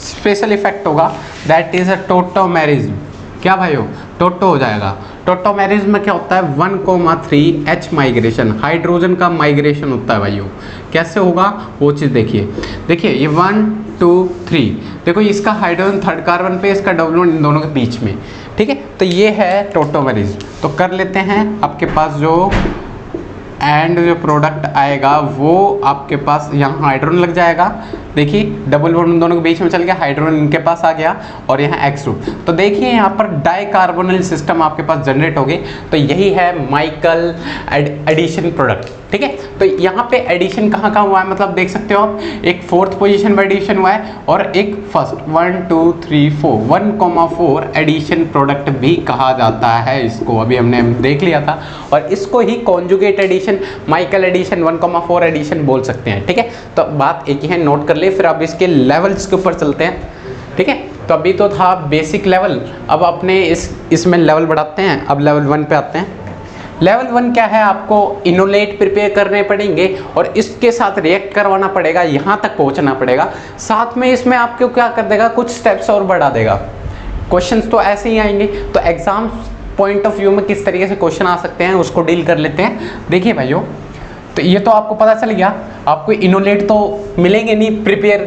A: स्पेशल इफेक्ट होगा, दैट इज अ टोटोमेरिज्म। क्या भाइयों, टोटो हो जाएगा। टोटोमेरिज्म में क्या होता है, 1,3 H माइग्रेशन, हाइड्रोजन का माइग्रेशन होता है भाइयों। कैसे होगा वो चीज़ देखिए ये 1 2 3, देखो इसका हाइड्रोजन थर्ड कार्बन पे, इसका डबल बॉन्ड इन दोनों के बीच में, ठीक है। तो ये है टोटोमेरिज्म। तो कर लेते हैं, आपके पास जो एंड जो प्रोडक्ट आएगा वो आपके पास यहाँ हाइड्रोजन लग जाएगा। देखिए डबल बॉन्ड दोनों के बीच में चल गया, हाइड्रोजन इनके पास आ गया और यहाँ एक्स ग्रुप। तो देखिए यहाँ पर डाइकार्बोनिल सिस्टम आपके पास जनरेट हो गए। तो यही है माइकल एडिशन प्रोडक्ट, ठीक है। तो यहाँ पे एडिशन कहाँ कहाँ हुआ है, मतलब देख सकते हो आप, एक 4th पोजीशन में एडिशन हुआ है और एक फर्स्ट 1 2 3 4 1,4 एडिशन प्रोडक्ट भी कहा जाता है इसको, अभी हमने देख लिया था। और इसको ही conjugate addition, Michael addition, 1,4 addition बोल सकते हैं, ठीक है। तो बात एक ही है, नोट कर ले। फिर अब इसके लेवल्स के ऊपर चलते हैं, ठीक है। तो अभी तो था बेसिक लेवल, अब अपने इसमें लेवल बढ़ाते हैं। अब लेवल 1 पे आते हैं। लेवल 1 क्या है, आपको इनोलेट प्रिपेयर करने पड़ेंगे और इसके साथ रिएक्ट करवाना पड़ेगा, यहाँ तक पहुँचना पड़ेगा। साथ में इसमें आपको क्या कर देगा, कुछ स्टेप्स और बढ़ा देगा। क्वेश्चंस तो ऐसे ही आएंगे, तो एग्जाम पॉइंट ऑफ व्यू में किस तरीके से क्वेश्चन आ सकते हैं उसको डील कर लेते हैं। देखिए भाइयों, तो ये तो आपको पता चल गया, आपको इनोलेट तो मिलेंगे नहीं प्रिपेयर,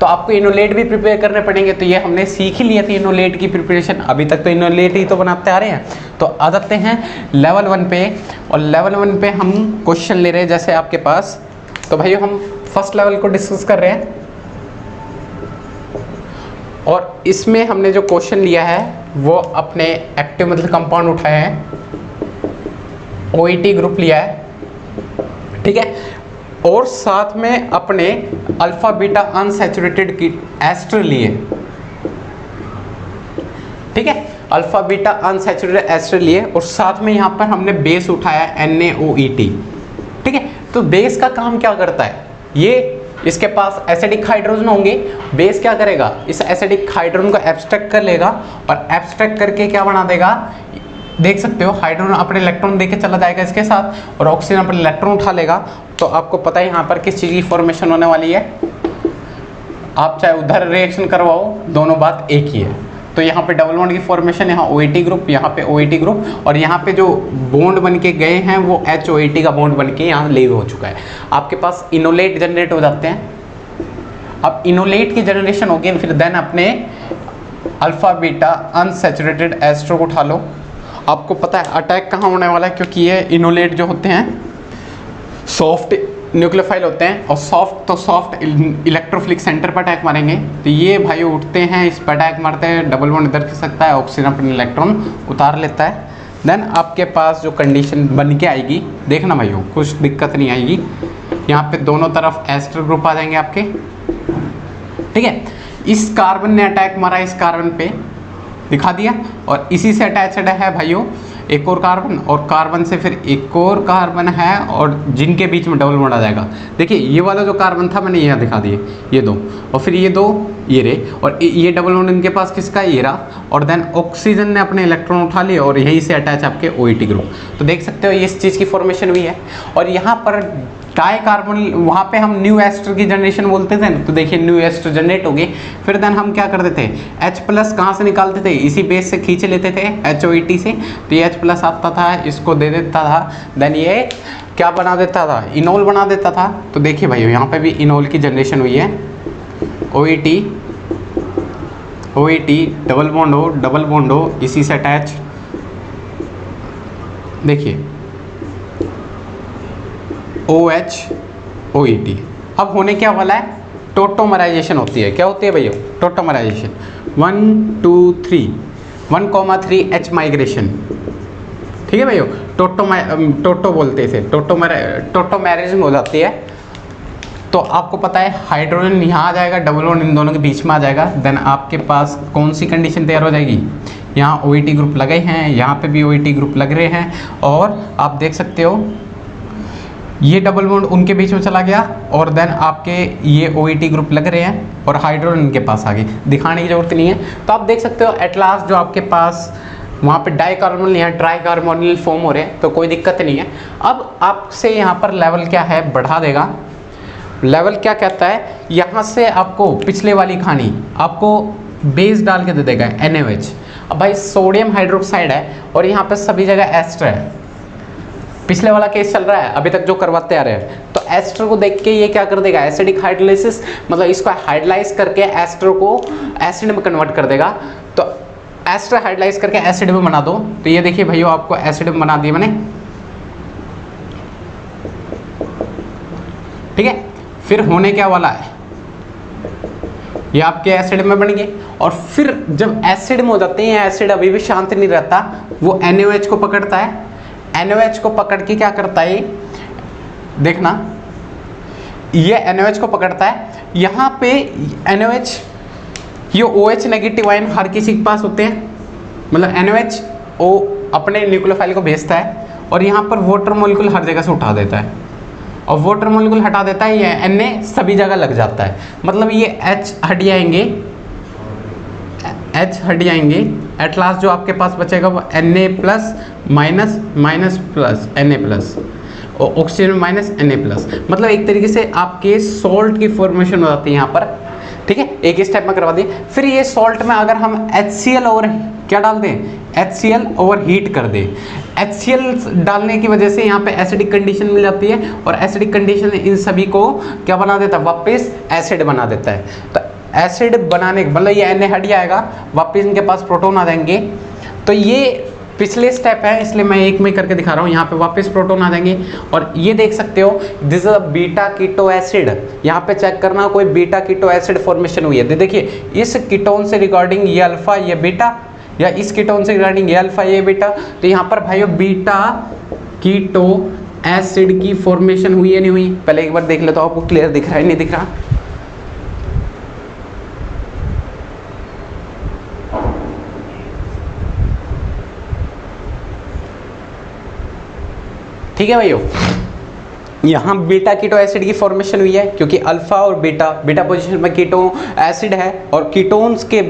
A: तो आपको इनोलेट भी प्रिपेयर करने पड़ेंगे। तो ये हमने सीख ही लिया था इनोलेट की प्रिपरेशन, अभी तक तो इनोलेट ही तो बनाते आ रहे हैं। तो आ जाते हैं लेवल 1 पे, और लेवल 1 पे हम क्वेश्चन ले रहे हैं जैसे आपके पास। तो भाइयों हम फर्स्ट लेवल को डिस्कस कर रहे हैं। और इसमें हमने जो क्वेश्चन लिया है वो अपने एक्टिव मतलब कंपाउंड उठाया है, OET ग्रुप लिया है, ठीक है। और साथ में अपने अल्फा बीटा अनसैचुरेटेड की एस्टर लिए, ठीक है, अल्फा बीटा अनसैचुरेटेड एस्टर लिए, और साथ में यहां पर हमने बेस उठाया NaOET, ठीक है। तो बेस का काम क्या करता है, ये इसके पास एसिडिक हाइड्रोजन होंगे, बेस क्या करेगा, इस एसिडिक हाइड्रोजन को एब्स्ट्रैक्ट कर लेगा और एब्स्ट्रैक्ट करके क्या बना देगा, देख सकते हो हाइड्रोजन अपने इलेक्ट्रॉन देके चला जाएगा इसके साथ, और ऑक्सीजन अपने इलेक्ट्रॉन उठा लेगा। तो आपको पता है यहाँ पर किस चीज़ की फॉर्मेशन होने वाली है, आप चाहे उधर रिएक्शन करवाओ दोनों बात एक ही है। तो यहाँ पे डबल बॉन्ड की फॉर्मेशन, यहाँ OET ग्रुप, यहाँ पे OET ग्रुप, और यहाँ पे जो बॉन्ड बन के गए हैं वो HOET का बॉन्ड बन के यहाँ लीव हो चुका है। आपके पास इनोलेट जनरेट हो जाते हैं। अब इनोलेट की जनरेशन होगी, फिर देन अपने अल्फा बीटा अनसैचुरेटेड एस्टर को उठा लो। आपको पता है अटैक कहाँ होने वाला है, क्योंकि ये इनोलेट जो होते हैं सॉफ्ट न्यूक्लियोफाइल होते हैं, और सॉफ्ट इलेक्ट्रोफिलिक सेंटर पर अटैक मारेंगे। तो ये भाई उठते हैं, इस पर अटैक मारते हैं, डबल बॉन्ड इधर खिसकता है, ऑक्सीजन अपने इलेक्ट्रॉन उतार लेता है। देन आपके पास जो कंडीशन बन के आएगी, देखना भाइयों कुछ दिक्कत नहीं आएगी, यहाँ पे दोनों तरफ एस्टर ग्रुप आ जाएंगे आपके, ठीक है। इस कार्बन ने अटैक मारा इस कार्बन पे, दिखा दिया, और इसी से अटैचड है भाइयों एक और कार्बन, और कार्बन से फिर एक और कार्बन है, और जिनके बीच में डबल बॉन्ड आ जाएगा। देखिए ये वाला जो कार्बन था मैंने यहाँ दिखा दिए, ये दो, और फिर ये दो, ये रे, और ये डबल बॉन्ड इनके पास किसका है, ये रहा, और देन ऑक्सीजन ने अपने इलेक्ट्रॉन उठा लिए और यहीं से अटैच आपके OET ग्रुप। तो देख सकते हो इस चीज़ की फॉर्मेशन हुई है। और यहाँ पर डाई कार्बन, वहाँ पे हम न्यू एस्टर की जनरेशन बोलते थे ना, तो देखिए न्यू एस्टर जनरेट हो गई। फिर देन हम क्या करते थे, H प्लस कहाँ से निकालते थे, इसी बेस से खींच लेते थे HOET से, तो ये H प्लस आता था, इसको दे देता था, देन ये क्या बना देता था, इनोल बना देता था। तो देखिए भाई यहाँ पे भी इनोल की जनरेशन हुई है, OET डबल बॉन्ड हो इसी से अटैच, देखिए OH-OET। अब होने क्या वाला है, टोटोमराइजेशन होती है। क्या होती है भैया, टोटोमराइजेशन, 1 2 3 1,3 H माइग्रेशन, ठीक है भैया। टोटो बोलते हैं इसे, टोटोमराइजेशन हो जाती है। तो आपको पता है हाइड्रोजन यहाँ आ जाएगा, डबल बॉन्ड इन दोनों के बीच में आ जाएगा। देन आपके पास कौन सी कंडीशन तैयार हो जाएगी, यहाँ OET ग्रुप लगे हैं, यहाँ पे भी OET ग्रुप लग रहे हैं, और आप देख सकते हो ये डबल बॉन्ड उनके बीच में चला गया, और देन आपके ये OET ग्रुप लग रहे हैं, और हाइड्रोजन इनके पास आ गई, दिखाने की जरूरत नहीं है। तो आप देख सकते हो एट लास्ट जो आपके पास वहाँ पे डाई कार्बोनिल, यहाँ ट्राई कार्बोनिल फॉर्म हो रहे हैं, तो कोई दिक्कत नहीं है। अब आपसे यहाँ पर लेवल क्या है, बढ़ा देगा। लेवल क्या कहता है, यहाँ से आपको पिछले वाली कहानी आपको बेस डाल के दे देगा NaOH। अब भाई सोडियम हाइड्रोक्साइड है, और यहाँ पे सभी जगह एस्टर है, पिछले वाला केस चल रहा है अभी तक जो करवाते आ रहे हैं। तो एस्टर को देख के ये क्या कर देगा, एसिडिक हाइड्रोलाइसिस, मतलब इसको हाइड्रोलाइज करके एस्टर को एसिड में कन्वर्ट कर देगा। तो एस्टर हाइड्रोलाइज करके एसिड में बना दो, तो ये देखिए भैया आपको एसिड में बना दिया मैंने, ठीक है। फिर होने क्या वाला है, ये आपके एसिड में बन गए, और फिर जब एसिड में हो जाते हैं, एसिड अभी भी शांत नहीं रहता, वो NaOH को पकड़ता है। NaOH को पकड़ के क्या करता है, देखना, ये NaOH को पकड़ता है। यहाँ पे NaOH, ये OH नेगेटिव आयन हर किसी के पास होते हैं, मतलब NaOH अपने न्यूक्लियोफाइल को भेजता है, और यहाँ पर वाटर मॉलिक्यूल हर जगह से उठा देता है, और वाटर मॉलिक्यूल हटा देता है, ये Na सभी जगह लग जाता है। मतलब ये H हट जाएंगे, H हट जाएंगे, एट लास्ट जो आपके पास बचेगा वो Na plus minus minus plus Na plus, और ऑक्सीजन में माइनस Na प्लस, मतलब एक तरीके से आपके सॉल्ट की फॉर्मेशन हो जाती है यहाँ पर, ठीक है। एक स्टेप में करवा दिए। फिर ये सॉल्ट में अगर हम HCl और क्या डाल दें, HCl ओवर हीट कर दें, HCl डालने की वजह से यहाँ पे एसिडिक कंडीशन मिल जाती है, और एसिडिक कंडीशन इन सभी को क्या बना देता है, वापस एसिड बना देता है। तो एसिड बनाने मतलब ये Na हट जाएगा, वापस इनके पास प्रोटॉन आ जाएंगे। तो ये पिछले स्टेप है इसलिए मैं एक में करके दिखा रहा हूँ। यहाँ पे वापस प्रोटॉन आ जाएंगे और ये देख सकते हो this is a beta keto acid. यहाँ पे चेक करना कोई बीटा कीटो एसिड फॉर्मेशन हुई है। देखिए इस कीटोन से रिगार्डिंग ये अल्फा ये बीटा, या इस कीटोन से रिगार्डिंग ये अल्फा ये बीटा। तो यहाँ पर भाइयों बीटा कीटो एसिड की फॉर्मेशन हुई है नहीं हुई, पहले एक बार देख ले तो आपको क्लियर दिख रहा है नहीं दिख रहा। ठीक है भाइयों, यहाँ बीटा कीटो एसिड की फॉर्मेशन हुई है क्योंकि अल्फा और बीटा पोजीशन में कीटो एसिड है और कीटोन्स के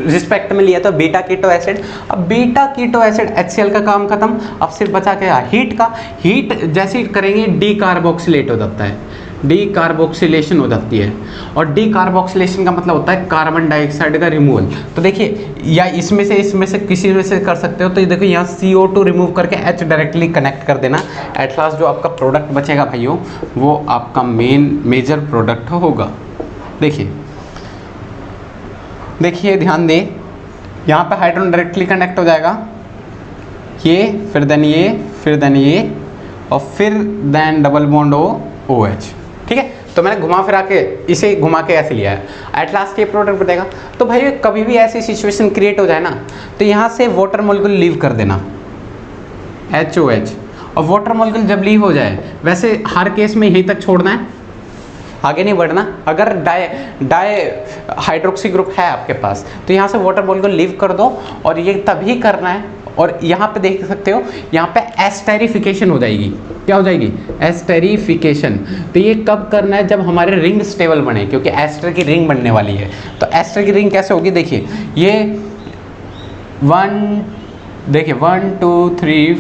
A: रिस्पेक्ट में लिया तो बीटा कीटो एसिड। अब बीटा कीटो एसिड HCl का काम खत्म, अब सिर्फ बचा क्या हीट का। हीट जैसे करेंगे डी कार्बोक्सिलेट हो जाता है, डी कार्बोक्सिलेशन हो जाती है और डी कार्बोक्सिलेशन का मतलब होता है कार्बन डाइऑक्साइड का रिमूवल। तो देखिए या इसमें से किसी में से कर सकते हो। तो ये देखो यहाँ CO2 रिमूव करके H डायरेक्टली कनेक्ट कर देना। एट लास्ट जो आपका प्रोडक्ट बचेगा भाइयों वो आपका मेजर प्रोडक्ट होगा। देखिए ध्यान दे, यहाँ पे हाइड्रोजन डायरेक्टली कनेक्ट हो जाएगा, ये फिर देन ये और फिर देन डबल बॉन्ड OH। ठीक है, तो मैंने घुमा फिरा के इसे घुमा के ऐसे लिया है। एट लास्ट ये प्रोडक्ट बनेगा। तो भाई कभी भी ऐसी सिचुएशन क्रिएट हो जाए ना तो यहाँ से वाटर मॉलिक्यूल लीव कर देना HOH, और वाटर मॉलिक्यूल जब लीव हो जाए वैसे हर केस में यहीं तक छोड़ना है, आगे नहीं बढ़ना। अगर डाई हाइड्रोक्सी ग्रुप है आपके पास तो यहाँ से वाटर मॉलिक्यूल लीव कर दो और ये तभी करना है। और यहाँ पे देख सकते हो यहाँ पे एस्टेरिफिकेशन हो जाएगी। क्या हो जाएगी? एस्टेरिफिकेशन। तो ये कब करना है? जब हमारे रिंग स्टेबल बने, क्योंकि एस्टर की रिंग बनने वाली है। तो एस्टर की रिंग कैसे होगी? देखिए ये 1 2 3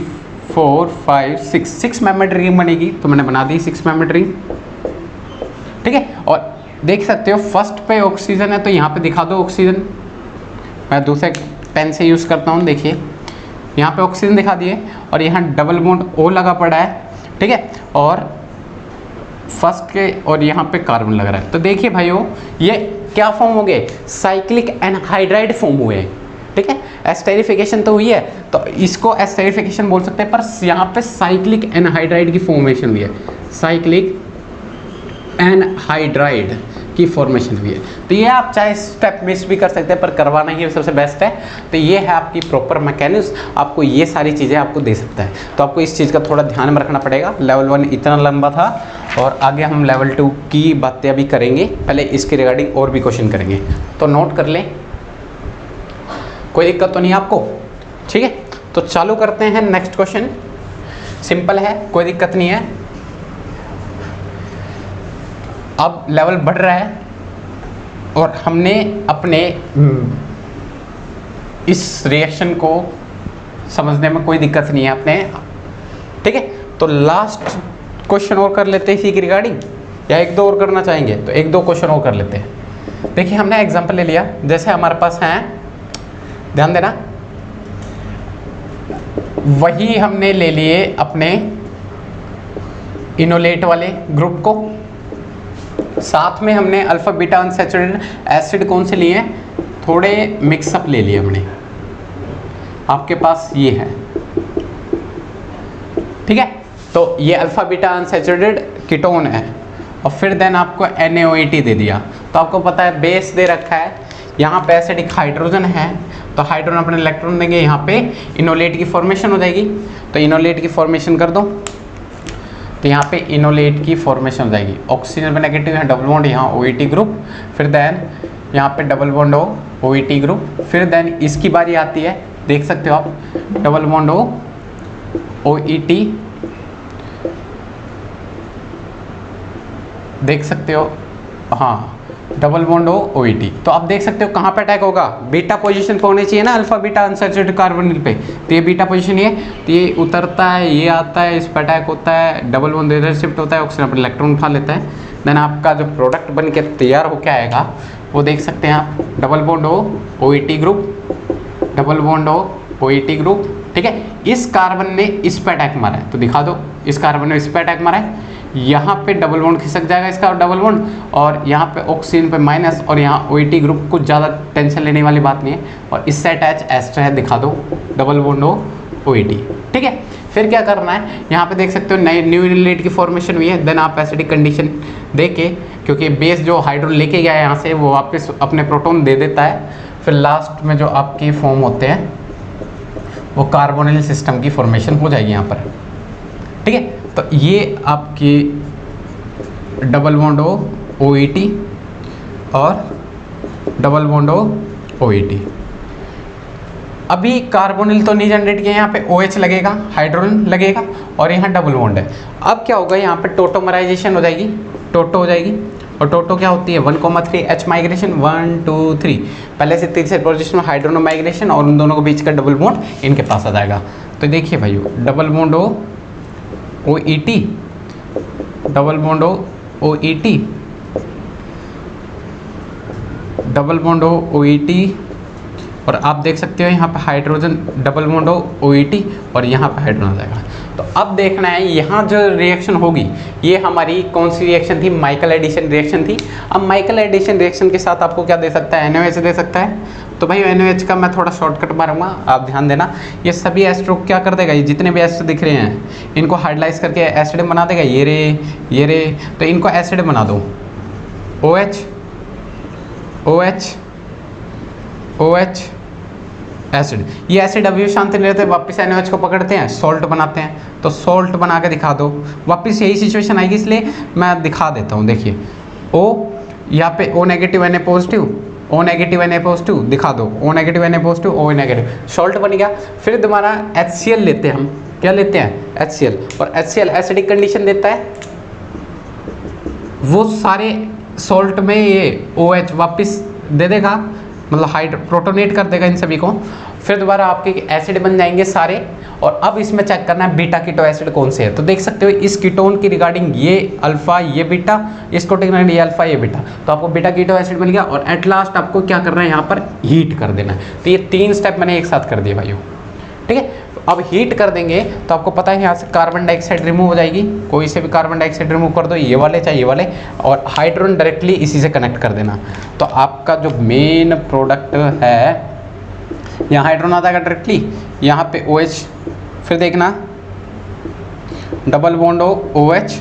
A: 4 5 6 मेंबर रिंग बनेगी। तो मैंने बना दी 6 मेंबर रिंग। ठीक है, और देख सकते हो फर्स्ट पे ऑक्सीजन है तो यहाँ पे दिखा दो ऑक्सीजन। मैं दूसरे पेन से यूज़ करता हूँ। देखिए यहाँ पे ऑक्सीजन दिखा दिए और यहाँ डबल बॉन्ड O लगा पड़ा है। ठीक है, और फर्स्ट के और यहाँ पे कार्बन लग रहा है। तो देखिए भाइयों ये क्या फॉर्म हो गए? साइक्लिक एनहाइड्राइड फॉर्म हुए। ठीक है, एस्टेरिफिकेशन तो हुई है तो इसको एस्टेरिफिकेशन बोल सकते हैं, पर यहाँ पे साइक्लिक एनहाइड्राइड की फॉर्मेशन हुई है। साइक्लिक एनहाइड्राइड की फॉर्मेशन हुई है। तो ये आप चाहे स्टेप मिस भी कर सकते हैं पर करवाना ही सबसे बेस्ट है। तो ये है आपकी प्रॉपर मैकेनिज्म, आपको ये सारी चीज़ें आपको दे सकता है। तो आपको इस चीज़ का थोड़ा ध्यान में रखना पड़ेगा। लेवल 1 इतना लंबा था और आगे हम लेवल 2 की बातें अभी करेंगे। पहले इसके रिगार्डिंग और भी क्वेश्चन करेंगे, तो नोट कर लें। कोई दिक्कत तो नहीं आपको? ठीक है, तो चालू करते हैं। नेक्स्ट क्वेश्चन सिंपल है, कोई दिक्कत नहीं है। अब लेवल बढ़ रहा है और हमने अपने इस रिएक्शन को समझने में कोई दिक्कत नहीं है अपने। ठीक है, तो लास्ट क्वेश्चन और कर लेते हैं इसी की रिगार्डिंग, या 1-2 और करना चाहेंगे? तो 1-2 क्वेश्चन और कर लेते हैं। देखिए हमने एग्जांपल ले लिया, जैसे हमारे पास हैं, ध्यान देना, वही हमने ले लिए अपने इनोलेट वाले ग्रुप को, साथ में हमने अल्फा बीटा अनसैचुरेटेड एसिड कौन से लिए? थोड़े मिक्सअप ले लिए हमने। आपके पास ये है। ठीक है, तो ये अल्फा बीटा अनसैचुरेटेड कीटोन है और फिर देन आपको NaOH दे दिया। तो आपको पता है बेस दे रखा है, यहाँ पे एसिडिक हाइड्रोजन है तो हाइड्रोजन अपने इलेक्ट्रॉन देंगे, यहाँ पे इनोलेट की फॉर्मेशन हो जाएगी। तो इनोलेट की फॉर्मेशन कर दो, तो यहाँ पे इनोलेट की फॉर्मेशन हो जाएगी। ऑक्सीजन पे नेगेटिव है, डबल बॉन्ड, यहाँ OH ग्रुप, फिर देन यहाँ पे डबल बॉन्ड OH ग्रुप, फिर देन इसकी बारी आती है, देख सकते हो आप, डबल बॉन्ड OET, देख सकते हो, हाँ डबल बॉन्ड OET। तो आप देख सकते हो कहाँ पे अटैक होगा? बीटा पोजीशन पे होनी चाहिए ना, अल्फा बीटा अनसैचुरेटेड कार्बोनिल पे। तो ये बीटा पोजीशन है, तो ये उतरता है, ये आता है, इस पर अटैक होता है, डबल बॉन्ड इधर शिफ्ट होता है, ऑक्सीजन पर इलेक्ट्रॉन उठा लेता है। देन आपका जो प्रोडक्ट बन के तैयार होकर आएगा वो देख सकते हैं आप, double bond OET group, double bond OET group. ठीक है, इस कार्बन ने इस पर अटैक मारा है, तो दिखा दो, इस कार्बन ने इस पर अटैक मारा है, यहाँ पे डबल बॉन्ड खिसक जाएगा इसका डबल बॉन्ड, और यहाँ पे ऑक्सीजन पे माइनस, और यहाँ OET ग्रुप कुछ ज़्यादा टेंशन लेने वाली बात नहीं है, और इससे अटैच एस्टर है, दिखा दो, डबल बॉन्ड OET। ठीक है, फिर क्या करना है, यहाँ पे देख सकते हो नई न्यू इनोलेट की फॉर्मेशन हुई है। देन आप एसिडिक कंडीशन दे के, क्योंकि बेस जो हाइड्रोजन लेके गया है यहाँ से वो वापस अपने प्रोटॉन दे देता है, फिर लास्ट में जो आपके फॉर्म होते हैं वो कार्बोनिल सिस्टम की फॉर्मेशन हो जाएगी यहाँ पर। ठीक है, तो ये आपकी डबल बॉन्ड OET और डबल बॉन्ड OET। अभी कार्बोनिल तो नहीं जनरेट किया, यहाँ पे OH लगेगा, हाइड्रोजन लगेगा और यहाँ डबल बॉन्ड है। अब क्या होगा, यहाँ पे टोटोमराइजेशन हो जाएगी, टोटो हो जाएगी। और टोटो क्या होती है, 1,3 H माइग्रेशन, 1 2 3, पहले से तीसरे पोजीशन में हाइड्रोजन माइग्रेशन और उन दोनों के बीच का डबल बॉन्ड इनके पास आ जाएगा। तो देखिए भाइयों, double bond OET, double bond OET, double bond OET, और आप देख सकते हो यहाँ पे हाइड्रोजन डबल बॉन्ड OET और यहाँ पे हाइड्रोजन आ जाएगा। तो अब देखना है यहाँ जो रिएक्शन होगी, ये हमारी कौन सी रिएक्शन थी, माइकल एडिशन रिएक्शन थी। अब माइकल एडिशन रिएक्शन के साथ आपको क्या दे सकता है, NaOH दे सकता है। तो भाई NaOH का मैं थोड़ा शॉर्टकट मारूंगा, आप ध्यान देना। ये सभी एस्टर क्या कर देगा, ये जितने भी एस्टर दिख रहे हैं इनको हाइड्रोलाइज करके एसिड बना देगा, ये रे। तो इनको एसिड बना दो, OH OH OH एसिड। ये एसिड अभी शांत नहीं रहते, वापस NaOH को पकड़ते हैं, सॉल्ट बनाते हैं। तो सॉल्ट बना के दिखा दो, वापस यही सिचुएशन आएगी, इसलिए मैं दिखा देता हूँ। देखिए O, यहाँ पे O negative Na positive, O negative Na positive दिखा दो, O negative Na positive, O negative, salt बन गया। फिर दोबारा HCl लेते हैं हम, क्या लेते हैं, HCl, और HCl एसिडिक कंडीशन देता है। वो सारे सॉल्ट में ये OH वापस दे देगा, मतलब प्रोटोनेट कर देगा इन सभी को। फिर दोबारा आपके एसिड बन जाएंगे सारे। और अब इसमें चेक करना है बीटा कीटो एसिड कौन से है। तो देख सकते हो इस कीटोन की रिगार्डिंग ये अल्फा ये बीटा, इसको ये अल्फा ये बीटा, तो आपको बीटा कीटो एसिड मिल गया। और एट लास्ट आपको क्या करना है, यहाँ पर हीट कर देना है। तो ये 3 स्टेप मैंने एक साथ कर दिए भाइयों। ठीक है, अब हीट कर देंगे तो आपको पता है यहाँ से कार्बन डाइऑक्साइड रिमूव हो जाएगी, कोई से भी कार्बन डाइऑक्साइड रिमूव कर दो, ये वाले चाहे ये वाले, और हाइड्रोजन डायरेक्टली इसी से कनेक्ट कर देना। तो आपका जो मेन प्रोडक्ट है, यहाँ हाइड्रोजन आ जाएगा डायरेक्टली, यहाँ पे OH, फिर देखना double bond OH,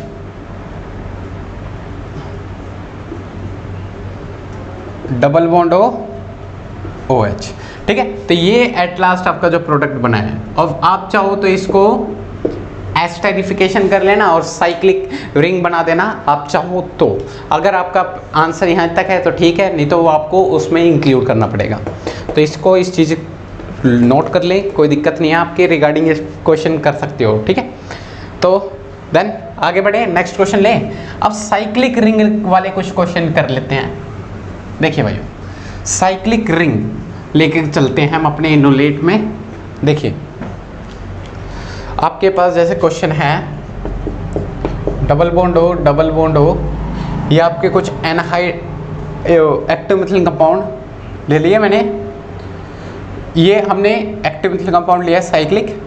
A: double bond OH। ठीक है, तो ये एट लास्ट आपका जो प्रोडक्ट बना है। और आप चाहो तो इसको एस्टेरिफिकेशन कर लेना और साइक्लिक रिंग बना देना, आप चाहो तो। अगर आपका आंसर यहाँ तक है तो ठीक है, नहीं तो वो आपको उसमें इंक्लूड करना पड़ेगा। तो इसको इस चीज़ नोट कर लें, कोई दिक्कत नहीं है, आपके रिगार्डिंग इस क्वेश्चन कर सकते हो। ठीक है, तो देन आगे बढ़े, नेक्स्ट क्वेश्चन लें। अब साइक्लिक रिंग वाले कुछ क्वेश्चन कर लेते हैं। देखिए भाइयों, साइक्लिक रिंग लेकर चलते हैं हम अपने इनोलेट में। देखिए आपके पास जैसे क्वेश्चन है डबल बॉन्ड हो, ये आपके कुछ एक्टिव मिथिल कंपाउंड ले लिए मैंने। ये हमने एक्टिव मिथिल कंपाउंड लिया है साइक्लिक,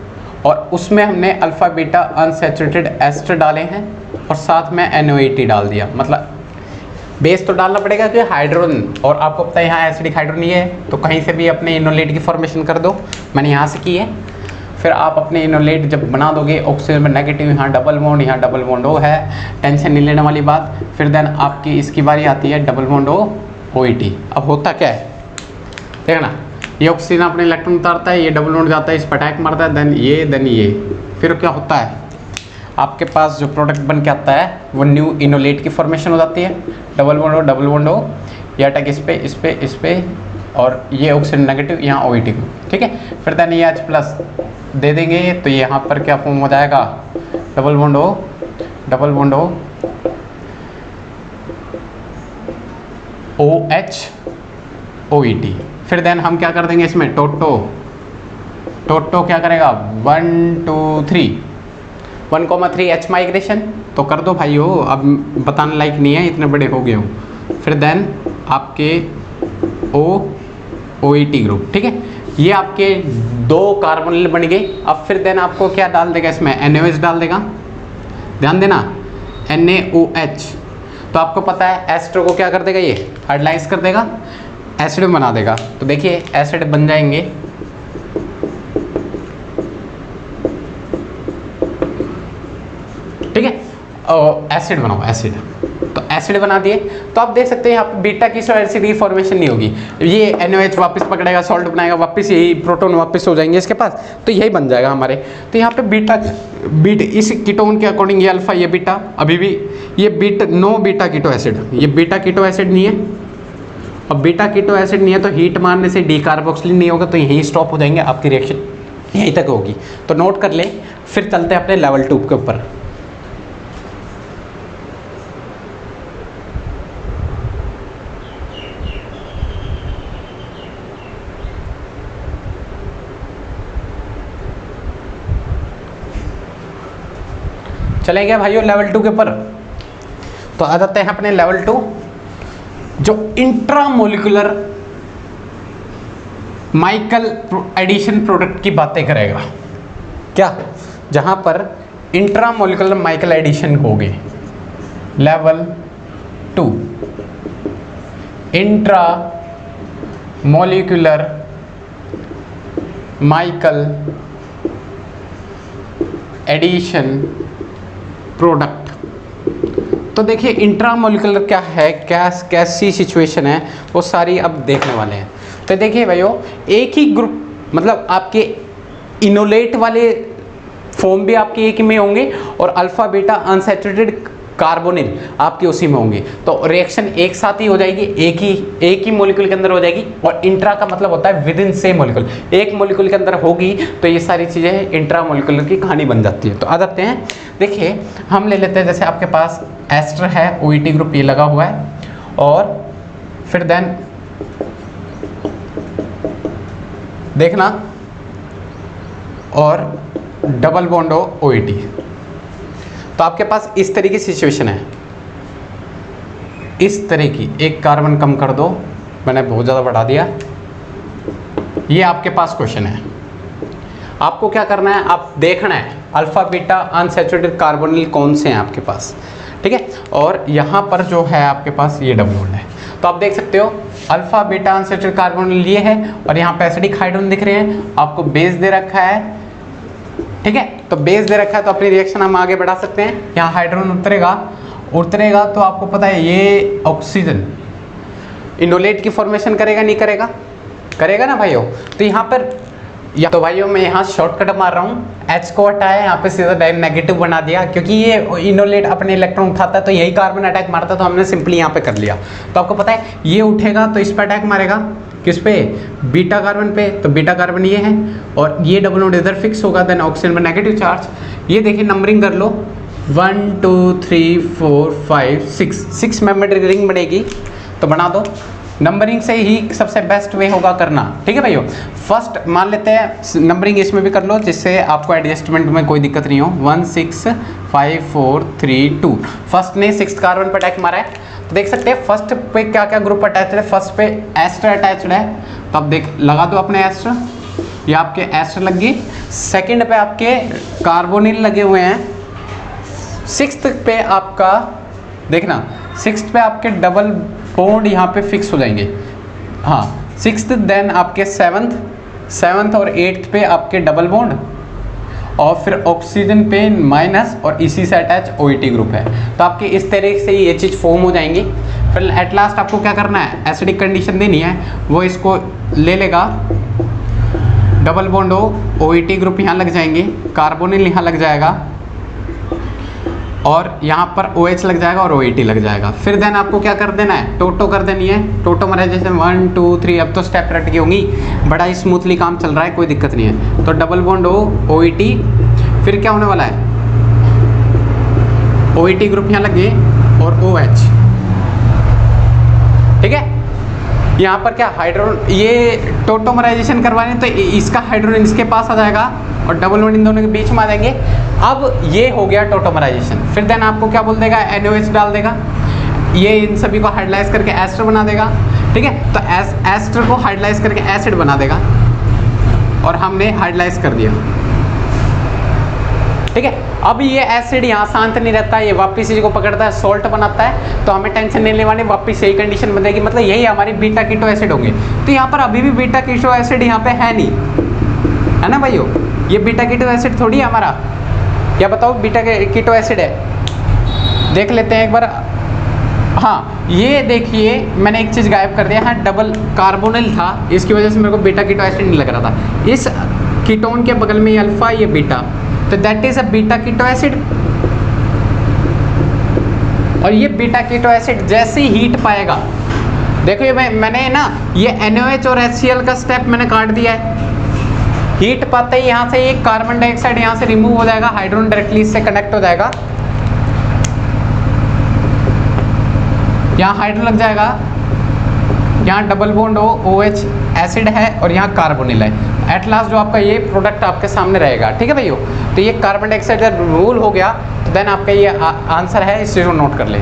A: और उसमें हमने अल्फा बीटा अनसैचुरेटेड एस्टर डाले हैं और साथ में NaOH डाल दिया। मतलब बेस तो डालना पड़ेगा कि हाइड्रोजन, और आपको पता है यहाँ एसिडिक हाइड्रोजन नहीं है, तो कहीं से भी अपने इनोलेट की फॉर्मेशन कर दो, मैंने यहाँ से की है। फिर आप अपने इनोलेट जब बना दोगे, ऑक्सीजन में नेगेटिव, यहाँ डबल बॉन्ड O है, टेंशन नहीं लेने वाली बात। फिर देन आपकी इसकी बारी आती है डबल बॉन्ड OET। अब होता क्या है, देखना, ये ऑक्सीजन अपने इलेक्ट्रॉन उतारता है, ये डबल बॉन्ड जाता है, इस पर अटैक मारता है, देन ये, फिर क्या होता है, आपके पास जो प्रोडक्ट बन के आता है वो न्यू इनोलेट की फॉर्मेशन हो जाती है। डबल बॉन्ड हो, ये अटैक इस पे, और ये ऑक्सीजन नेगेटिव, यहाँ OET को। ठीक है, फिर देन ये H+ दे देंगे, तो यहाँ पर क्या फॉर्म हो जाएगा, डबल बॉन्ड हो OH OET। फिर देन हम क्या कर देंगे इसमें, टोटो क्या करेगा, 1 2 3 1,3 H माइग्रेशन। तो कर दो भाइयों, अब बताने लायक नहीं है, इतने बड़े हो गए हो। फिर देन आपके OET ग्रुप। ठीक है, ये आपके 2 कार्बोनिल बन गए। अब फिर देन आपको क्या डाल देगा इसमें, NaOH डाल देगा, ध्यान देना, NaOH। तो आपको पता है एस्टर को क्या कर देगा, ये हाइड्रोलाइज कर देगा, एसिड बना देगा। तो देखिए एसिड बन जाएंगे, एसिड बनाओ, एसिड। तो एसिड बना दिए, तो आप देख सकते हैं यहाँ पे बीटा कीटो एसिड की फॉर्मेशन नहीं होगी, ये NOH वापस पकड़ेगा, सॉल्ट बनाएगा, वापस यही प्रोटॉन वापस हो जाएंगे इसके पास, तो यही बन जाएगा हमारे। तो यहाँ पे बीटा इस कीटोन के अकॉर्डिंग ये अल्फा, ये बीटा, अभी भी ये नो बीटा कीटो एसिड, ये बीटा कीटो एसिड नहीं है। अब बीटा कीटो एसिड नहीं है तो हीट मारने से डीकार्बोक्सिलिन नहीं होगा, तो यहीं स्टॉप हो जाएंगे, आपकी रिएक्शन यहीं तक होगी। तो नोट कर ले, फिर चलते हैं अपने लेवल 2 के ऊपर। चलेंगे भाइयों लेवल 2 के ऊपर। तो आ जाते हैं अपने लेवल 2, जो इंट्रामोलिकुलर माइकल एडिशन प्रोडक्ट की बातें करेगा। क्या? जहां पर इंट्रामोलिकुलर माइकल एडिशन होगी। Level 2 intramolecular Michael addition product. तो देखिए इंट्रामोलिकुलर क्या है, कैसी सिचुएशन है, वो सारी अब देखने वाले हैं। तो देखिए भाइयों, एक ही ग्रुप, मतलब आपके इनोलेट वाले फॉर्म भी आपके एक ही में होंगे और अल्फा बीटा अनसैचुरेटेड कार्बोनिल आपके उसी में होंगे, तो रिएक्शन एक साथ ही हो जाएगी, एक ही मॉलिक्यूल के अंदर हो जाएगी। और इंट्रा का मतलब होता है विद इन सेम मॉलिक्यूल, एक मॉलिक्यूल के अंदर होगी, तो ये सारी चीज़ें इंट्रा मॉलिक्यूलर की कहानी बन जाती है। तो आ जाते हैं, देखिए हम ले लेते हैं, जैसे आपके पास एस्टर है, OET ग्रुप ये लगा हुआ है, और फिर देन देखना, और डबल बॉन्ड OET। तो आपके पास इस तरह की सिचुएशन है, इस तरह की, एक कार्बन कम कर दो, मैंने बहुत ज़्यादा बढ़ा दिया। ये आपके पास क्वेश्चन है, आपको क्या करना है, आप देखना है अल्फा बीटा अनसैचुरेटेड कार्बोनिल कौन से हैं आपके पास, ठीक है। और यहाँ पर जो है आपके पास ये डबल बॉन्ड है, तो आप देख सकते हो अल्फा बीटा अनसैचुरेटेड कार्बोनिल ये है, और यहाँ पे एसिडिक हाइड्रोजन दिख रहे हैं, आपको बेस दे रखा है, ठीक है। तो बेस दे रखा है, तो अपनी रिएक्शन हम आगे बढ़ा सकते हैं। यहाँ हाइड्रोजन उतरेगा तो आपको पता है ये ऑक्सीजन इनोलेट की फॉर्मेशन करेगा, नहीं करेगा? करेगा ना भाइयों। तो यहाँ पर तो भाइयों मैं यहाँ शॉर्टकट मार रहा हूँ, H को हटाया, यहाँ पे सीधा डायरेक्ट नेगेटिव बना दिया, क्योंकि ये इनोलेट अपने इलेक्ट्रॉन उठाता है तो यही कार्बन अटैक मारता है, तो हमने सिंपली यहाँ पे कर लिया। तो आपको पता है ये उठेगा तो इस पे अटैक मारेगा, किस पे? बीटा कार्बन पे, तो बीटा कार्बन ये है, और ये डबल बॉन्ड इधर फिक्स होगा, देन ऑक्सीजन में नेगेटिव चार्ज। ये देखिए नंबरिंग कर लो, 1 2 3 4 5 6 मेंबर रिंग बनेगी, तो बना दो। नंबरिंग से ही सबसे बेस्ट वे होगा करना, ठीक है भाइयों। फर्स्ट मान लेते हैं नंबरिंग इसमें भी कर लो, जिससे आपको एडजस्टमेंट में कोई दिक्कत नहीं हो। 1 6 5 4 3 2। फर्स्ट ने 6th कार्बन पर अटैक मारा है, तो देख सकते हैं फर्स्ट पे क्या क्या ग्रुप अटैच्ड है। फर्स्ट पे एस्टर अटैच्ड है, तो अब देख लगा दो अपने एस्टर, ये आपके एस्टर लग गई। सेकंड पे आपके कार्बोनिल लगे हुए हैं। 6th पे आपका देखना, 6th पे आपके डबल बॉन्ड यहाँ पे फिक्स हो जाएंगे, हाँ 6th, देन आपके 7th और 8th पे आपके डबल बॉन्ड, और फिर ऑक्सीजन पे माइनस, और इसी से अटैच OET ग्रुप है। तो आपके इस तरह से ये चीज़ फॉर्म हो जाएंगी। फिर एट लास्ट आपको क्या करना है, एसिडिक कंडीशन देनी है, वो इसको ले लेगा, डबल बॉन्ड OET ग्रुप यहाँ लग जाएंगे, कार्बोनिल यहाँ लग जाएगा, और यहाँ पर OH लग जाएगा और OET लग जाएगा। फिर देन आपको क्या कर देना है, टोटो कर देनी है। टोटो मरे जैसे 1 2 3, अब तो स्टेप रट की होंगी, बड़ा ही स्मूथली काम चल रहा है, कोई दिक्कत नहीं है। तो डबल बॉन्ड OET, फिर क्या होने वाला है, OET ग्रुप यहाँ लगे और OH, ठीक है। यहाँ पर क्या हाइड्रोजन, ये टोटोमराइजेशन करवाने, तो इसका हाइड्रोजन इसके पास आ जाएगा और डबल बॉन्ड इन दोनों के बीच में आ जाएंगे। अब ये हो गया टोटोमराइजेशन। फिर देन आपको क्या बोल देगा, NOH डाल देगा, ये इन सभी को हाइड्रोलाइज करके एस्टर बना देगा, ठीक है। तो एस्टर को हाइड्रोलाइज करके एसिड बना देगा, और हमने हाइड्रोलाइज कर दिया, ठीक है। अब ये एसिड यहाँ शांत नहीं रहता, ये वापस इसी को पकड़ता है, सॉल्ट बनाता है, तो हमें टेंशन नहीं लेवानी, वापस यही कंडीशन बनेगी, मतलब यही हमारी बीटा कीटो एसिड होंगे। तो यहाँ पर अभी भी बीटा कीटो एसिड यहाँ पे है नहीं, है ना भाइयों, ये बीटा कीटो एसिड थोड़ी है हमारा, या बताओ बीटा कीटो एसिड है, देख लेते हैं एक बार। हाँ ये देखिए मैंने एक चीज़ गायब कर दिया है, डबल कार्बोनिल था, इसकी वजह से मेरे को बीटा कीटो एसिड नहीं लग रहा था। इस कीटोन के बगल में ये अल्फा, ये बीटा, तो that is a beta keto acid. और ये बीटा कीटो एसिड जैसे ही हीट पाएगा, देखो ये मैंने ना ये NaOH और HCl का स्टेप मैंने काट दिया है। हीट पाते ही यहाँ से ये कार्बन डाइऑक्साइड यहाँ से रिमूव हो जाएगा, हाइड्रोजन डायरेक्टली इससे कनेक्ट हो जाएगा, यहाँ हाइड्रो लग जाएगा, यहाँ डबल बॉन्ड OH एसिड है और यहाँ कार्बोनिल है। एट लास्ट जो आपका ये प्रोडक्ट आपके सामने रहेगा, ठीक है भाइयों। तो ये कार्बन डाइऑक्साइड जब रिमूव हो गया तो देन आपका ये आंसर है, इस चीज़ को नोट कर ले।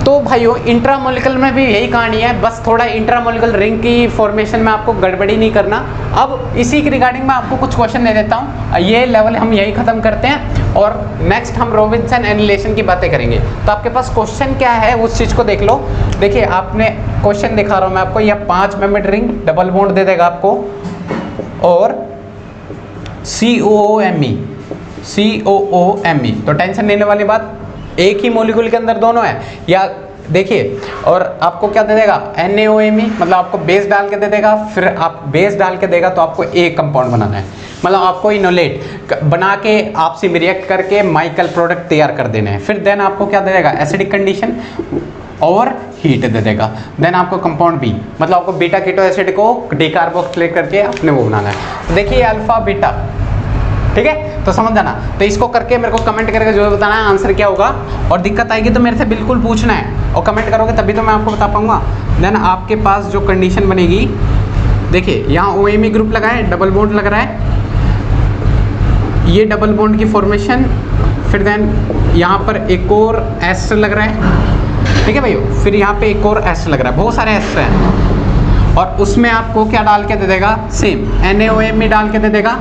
A: तो भाइयों इंट्रामोलिकुलर में भी यही कहानी है, बस थोड़ा इंट्रामोलिकुलर रिंग की फॉर्मेशन में आपको गड़बड़ी नहीं करना। अब इसी के रिगार्डिंग मैं आपको कुछ क्वेश्चन दे देता हूँ, ये लेवल हम यही खत्म करते हैं और नेक्स्ट हम रॉबिन्सन एनिलेशन की बातें करेंगे। तो आपके पास क्वेश्चन क्या है उस चीज़ को देख लो। देखिए आपने क्वेश्चन दिखा रहा हूँ मैं आपको, यह 5 मेंबर्ड रिंग डबल बॉन्ड दे देगा आपको और COOMe, तो टेंशन लेने वाली बात, एक ही मॉलिक्यूल के अंदर दोनों है। या देखिए और आपको क्या दे देगा NaOMe, मतलब आपको बेस डाल के दे देगा, फिर आप बेस डाल के देगा तो आपको एक कंपाउंड बनाना है, मतलब आपको इनोलेट बना के आपसे रिएक्ट करके माइकल प्रोडक्ट तैयार कर देने हैं। फिर देन आपको क्या दे देगा एसिडिक कंडीशन और हीट दे देगा। देन आपको कंपाउंड बी, मतलब आपको बीटा कीटो एसिड को डिकार्बोक्सिलेट करके अपने वो बनाना है। तो देखिए अल्फा बीटा, ठीक है, तो समझ जाना। तो इसको करके मेरे को कमेंट करके जो बताना है आंसर क्या होगा, और दिक्कत आएगी तो मेरे से बिल्कुल पूछना है और कमेंट करोगे तभी तो मैं आपको बता पाऊंगा। देन आपके पास जो कंडीशन बनेगी, देखिए यहाँ OMe ग्रुप लगा है, डबल बॉन्ड लग रहा है, ये डबल बॉन्ड की फॉर्मेशन, फिर देन यहाँ पर एक और एस्टर लग रहा है, ठीक है भाई, फिर यहाँ पे एक और एस्टर लग रहा है, बहुत सारे एस्टर हैं, और उसमें आपको क्या डाल के दे देगा, सेम NaOMe डाल के दे देगा,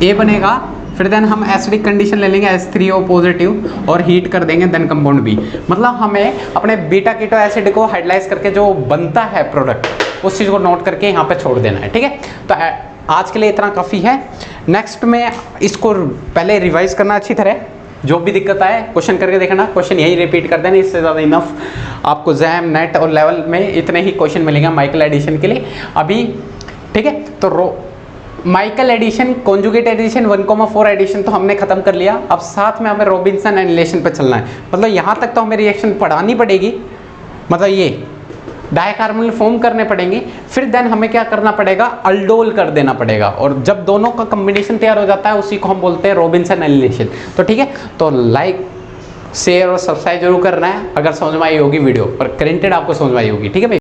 A: A बनेगा, फिर देन हम एसिडिक कंडीशन ले लेंगे H3O पॉजिटिव और हीट कर देंगे, देन कंपाउंड B। मतलब हमें अपने बीटा कीटो एसिड को हाइड्रोलाइज करके जो बनता है प्रोडक्ट उस चीज़ को नोट करके यहाँ पे छोड़ देना है, ठीक है। तो आज के लिए इतना काफ़ी है। नेक्स्ट में इसको पहले रिवाइज करना अच्छी तरह, जो भी दिक्कत आए क्वेश्चन करके देखना, क्वेश्चन यही रिपीट कर देना, इससे ज़्यादा इनफ आपको जैम नेट और लेवल में इतने ही क्वेश्चन मिलेंगे माइकल एडिशन के लिए अभी, ठीक है। तो Michael addition, conjugate addition, 1,4 addition तो हमने खत्म कर लिया। अब साथ में हमें रॉबिन्सन एनिलेशन पे चलना है, मतलब यहाँ तक तो हमें रिएक्शन पढ़ानी पड़ेगी, मतलब ये डाइकार्बोनिल फॉर्म करने पड़ेंगे, फिर देन हमें क्या करना पड़ेगा, अल्डोल कर देना पड़ेगा, और जब दोनों का कॉम्बिनेशन तैयार हो जाता है उसी को हम बोलते हैं रॉबिन्सन एनिलेशन। तो ठीक है, तो लाइक शेयर और सब्सक्राइब जरूर करना है अगर समझ में आई होगी वीडियो, और करेंटेड आपको समझ में आई होगी, ठीक है भाई।